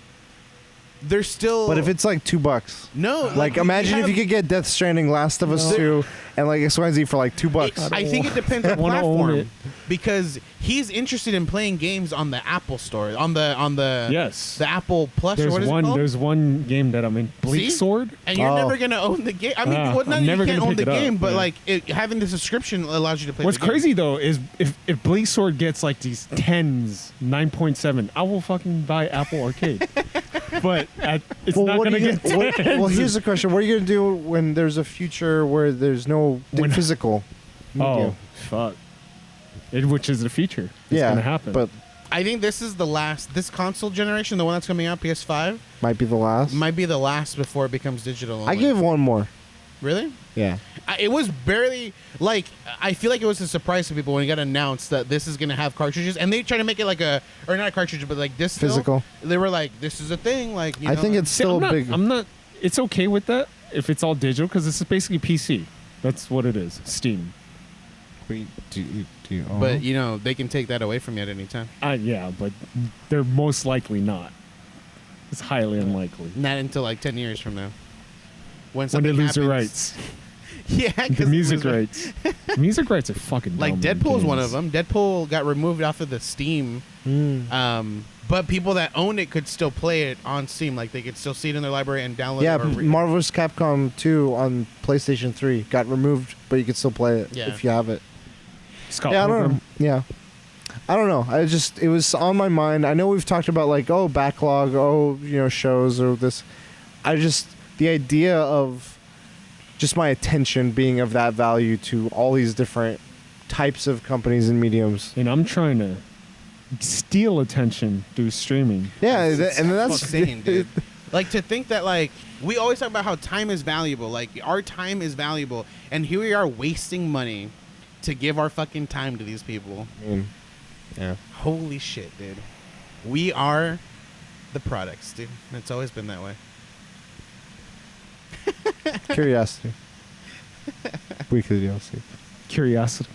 there's still. But if it's like $2, no, like imagine if you could get Death Stranding, Last of Us 2, and like X, Y, and Z for like $2. I think it depends on wanna own platform it. because he's interested in playing games on the Apple Store, on the Yes. the Apple Plus or what is it called? There's one game that I'm in. Bleak See? Sword. And you're Oh. never gonna own the game. I mean, Ah, well, not I'm that never you can't gonna own the pick it up, game, but yeah. like having the subscription allows you to play. What's the game. crazy though is if Bleak Sword gets like these 10s, 9.7, I will fucking buy Apple Arcade. But it's not what are gonna you get. gonna- 10s. well, here's the question: what are you gonna do when there's a future where there's no When- physical? Oh medium? fuck! Which is the future? It's yeah, gonna happen. but I think this is this console generation, the one that's coming out, PS5, might be the last. might be the last before it becomes digital. I only. give one more. Really. Yeah, It was barely like I feel like it was a surprise to people when it got announced that this is gonna have cartridges, and they try to make it like or not a cartridge, but like this still. Physical. They were like, "This is a thing." Like, you I know? think it's See, still I'm not, big. I'm not. It's okay with that if it's all digital because it's basically PC. That's what it is. Steam. Do you own But them? you know they can take that away from you at any time. Yeah, but they're most likely not. It's highly unlikely. Not until like 10 years from now. When When they something lose their happens. rights. Yeah, The 'cause music it was- rights. Music rights are fucking Like dumb in Deadpool's one games. of them. Deadpool got removed off of the Steam. But people that own it could still play it on Steam. Like they could still see it in their library and download Yeah, it. Or Marvel vs. Capcom 2 on PlayStation 3 got removed, but you can still play it Yeah. if you have it. Scott Yeah, I don't Pilgrim. know. Yeah. I don't know. It was on my mind. I know we've talked about like, backlog, shows or this. The idea of just my attention being of that value to all these different types of companies and mediums. And I'm trying to steal attention through streaming. Yeah, It's and that's insane, dude. Like to think that like We always talk about how time is valuable. Like, our time is valuable. And here we are wasting money to give our fucking time to these people. I mean, yeah. Holy shit, dude. We are the products, dude. It's always been that way. Curiosity. Weekly DLC. Curiosity.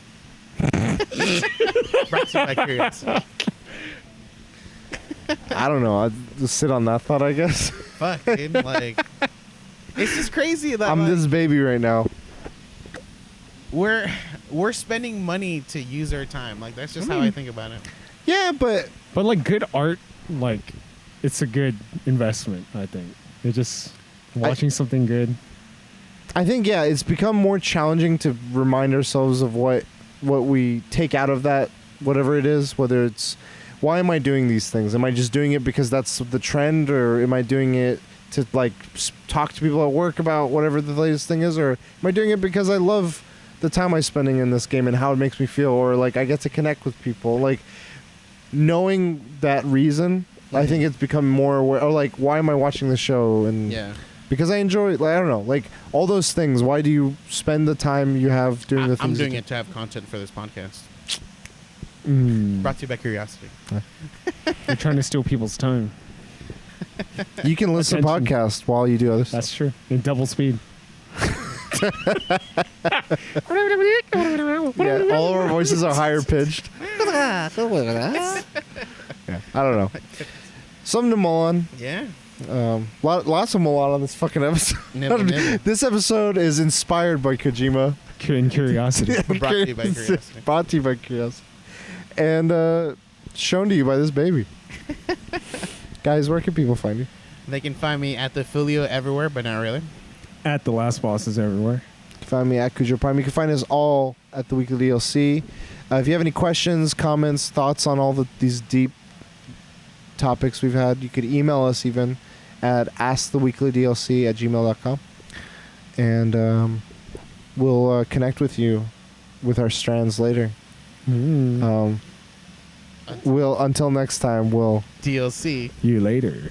Brought to you by curiosity. I don't know. I'll just sit on that thought, I guess. Fuck, dude. Like, it's just crazy that I'm like, this baby right now. we're spending money to use our time. Like, that's just how I think about it. Yeah, but like good art, like it's a good investment. I think it's just watching something good. I think, yeah, it's become more challenging to remind ourselves of what we take out of that, whatever it is, whether it's, why am I doing these things? Am I just doing it because that's the trend, or am I doing it to, like, talk to people at work about whatever the latest thing is, or am I doing it because I love the time I'm spending in this game and how it makes me feel, or, like, I get to connect with people? Like, knowing that reason, I think it's become more aware, or, like, why am I watching the show? And Yeah. because I enjoy, like, I don't know, like, all those things. Why do you spend the time you have doing the things? I'm doing you it to have content for this podcast. Mm. Brought to you by curiosity. You're trying to steal people's time. You can listen to Attention. podcasts while you do other stuff. That's true. In double speed. Yeah, all of our voices are higher pitched. Yeah, I don't know. Something to mull on. Yeah. Lots of mull on this fucking episode. Nibble, nibble. This episode is inspired by Kojima. In curiosity. Brought to you by curiosity. Brought to you by curiosity. And shown to you by this baby. Guys, where can people find you? They can find me at the Filio everywhere, but not really. At the last bosses everywhere. You can find me at Cujo Prime. You can find us all at the Weekly DLC. If you have any questions, comments, thoughts on all these deep topics we've had, you could email us even at asktheweeklydlc@gmail.com. And we'll connect with you with our strands later. Mm. Until next time, we'll DLC. You later.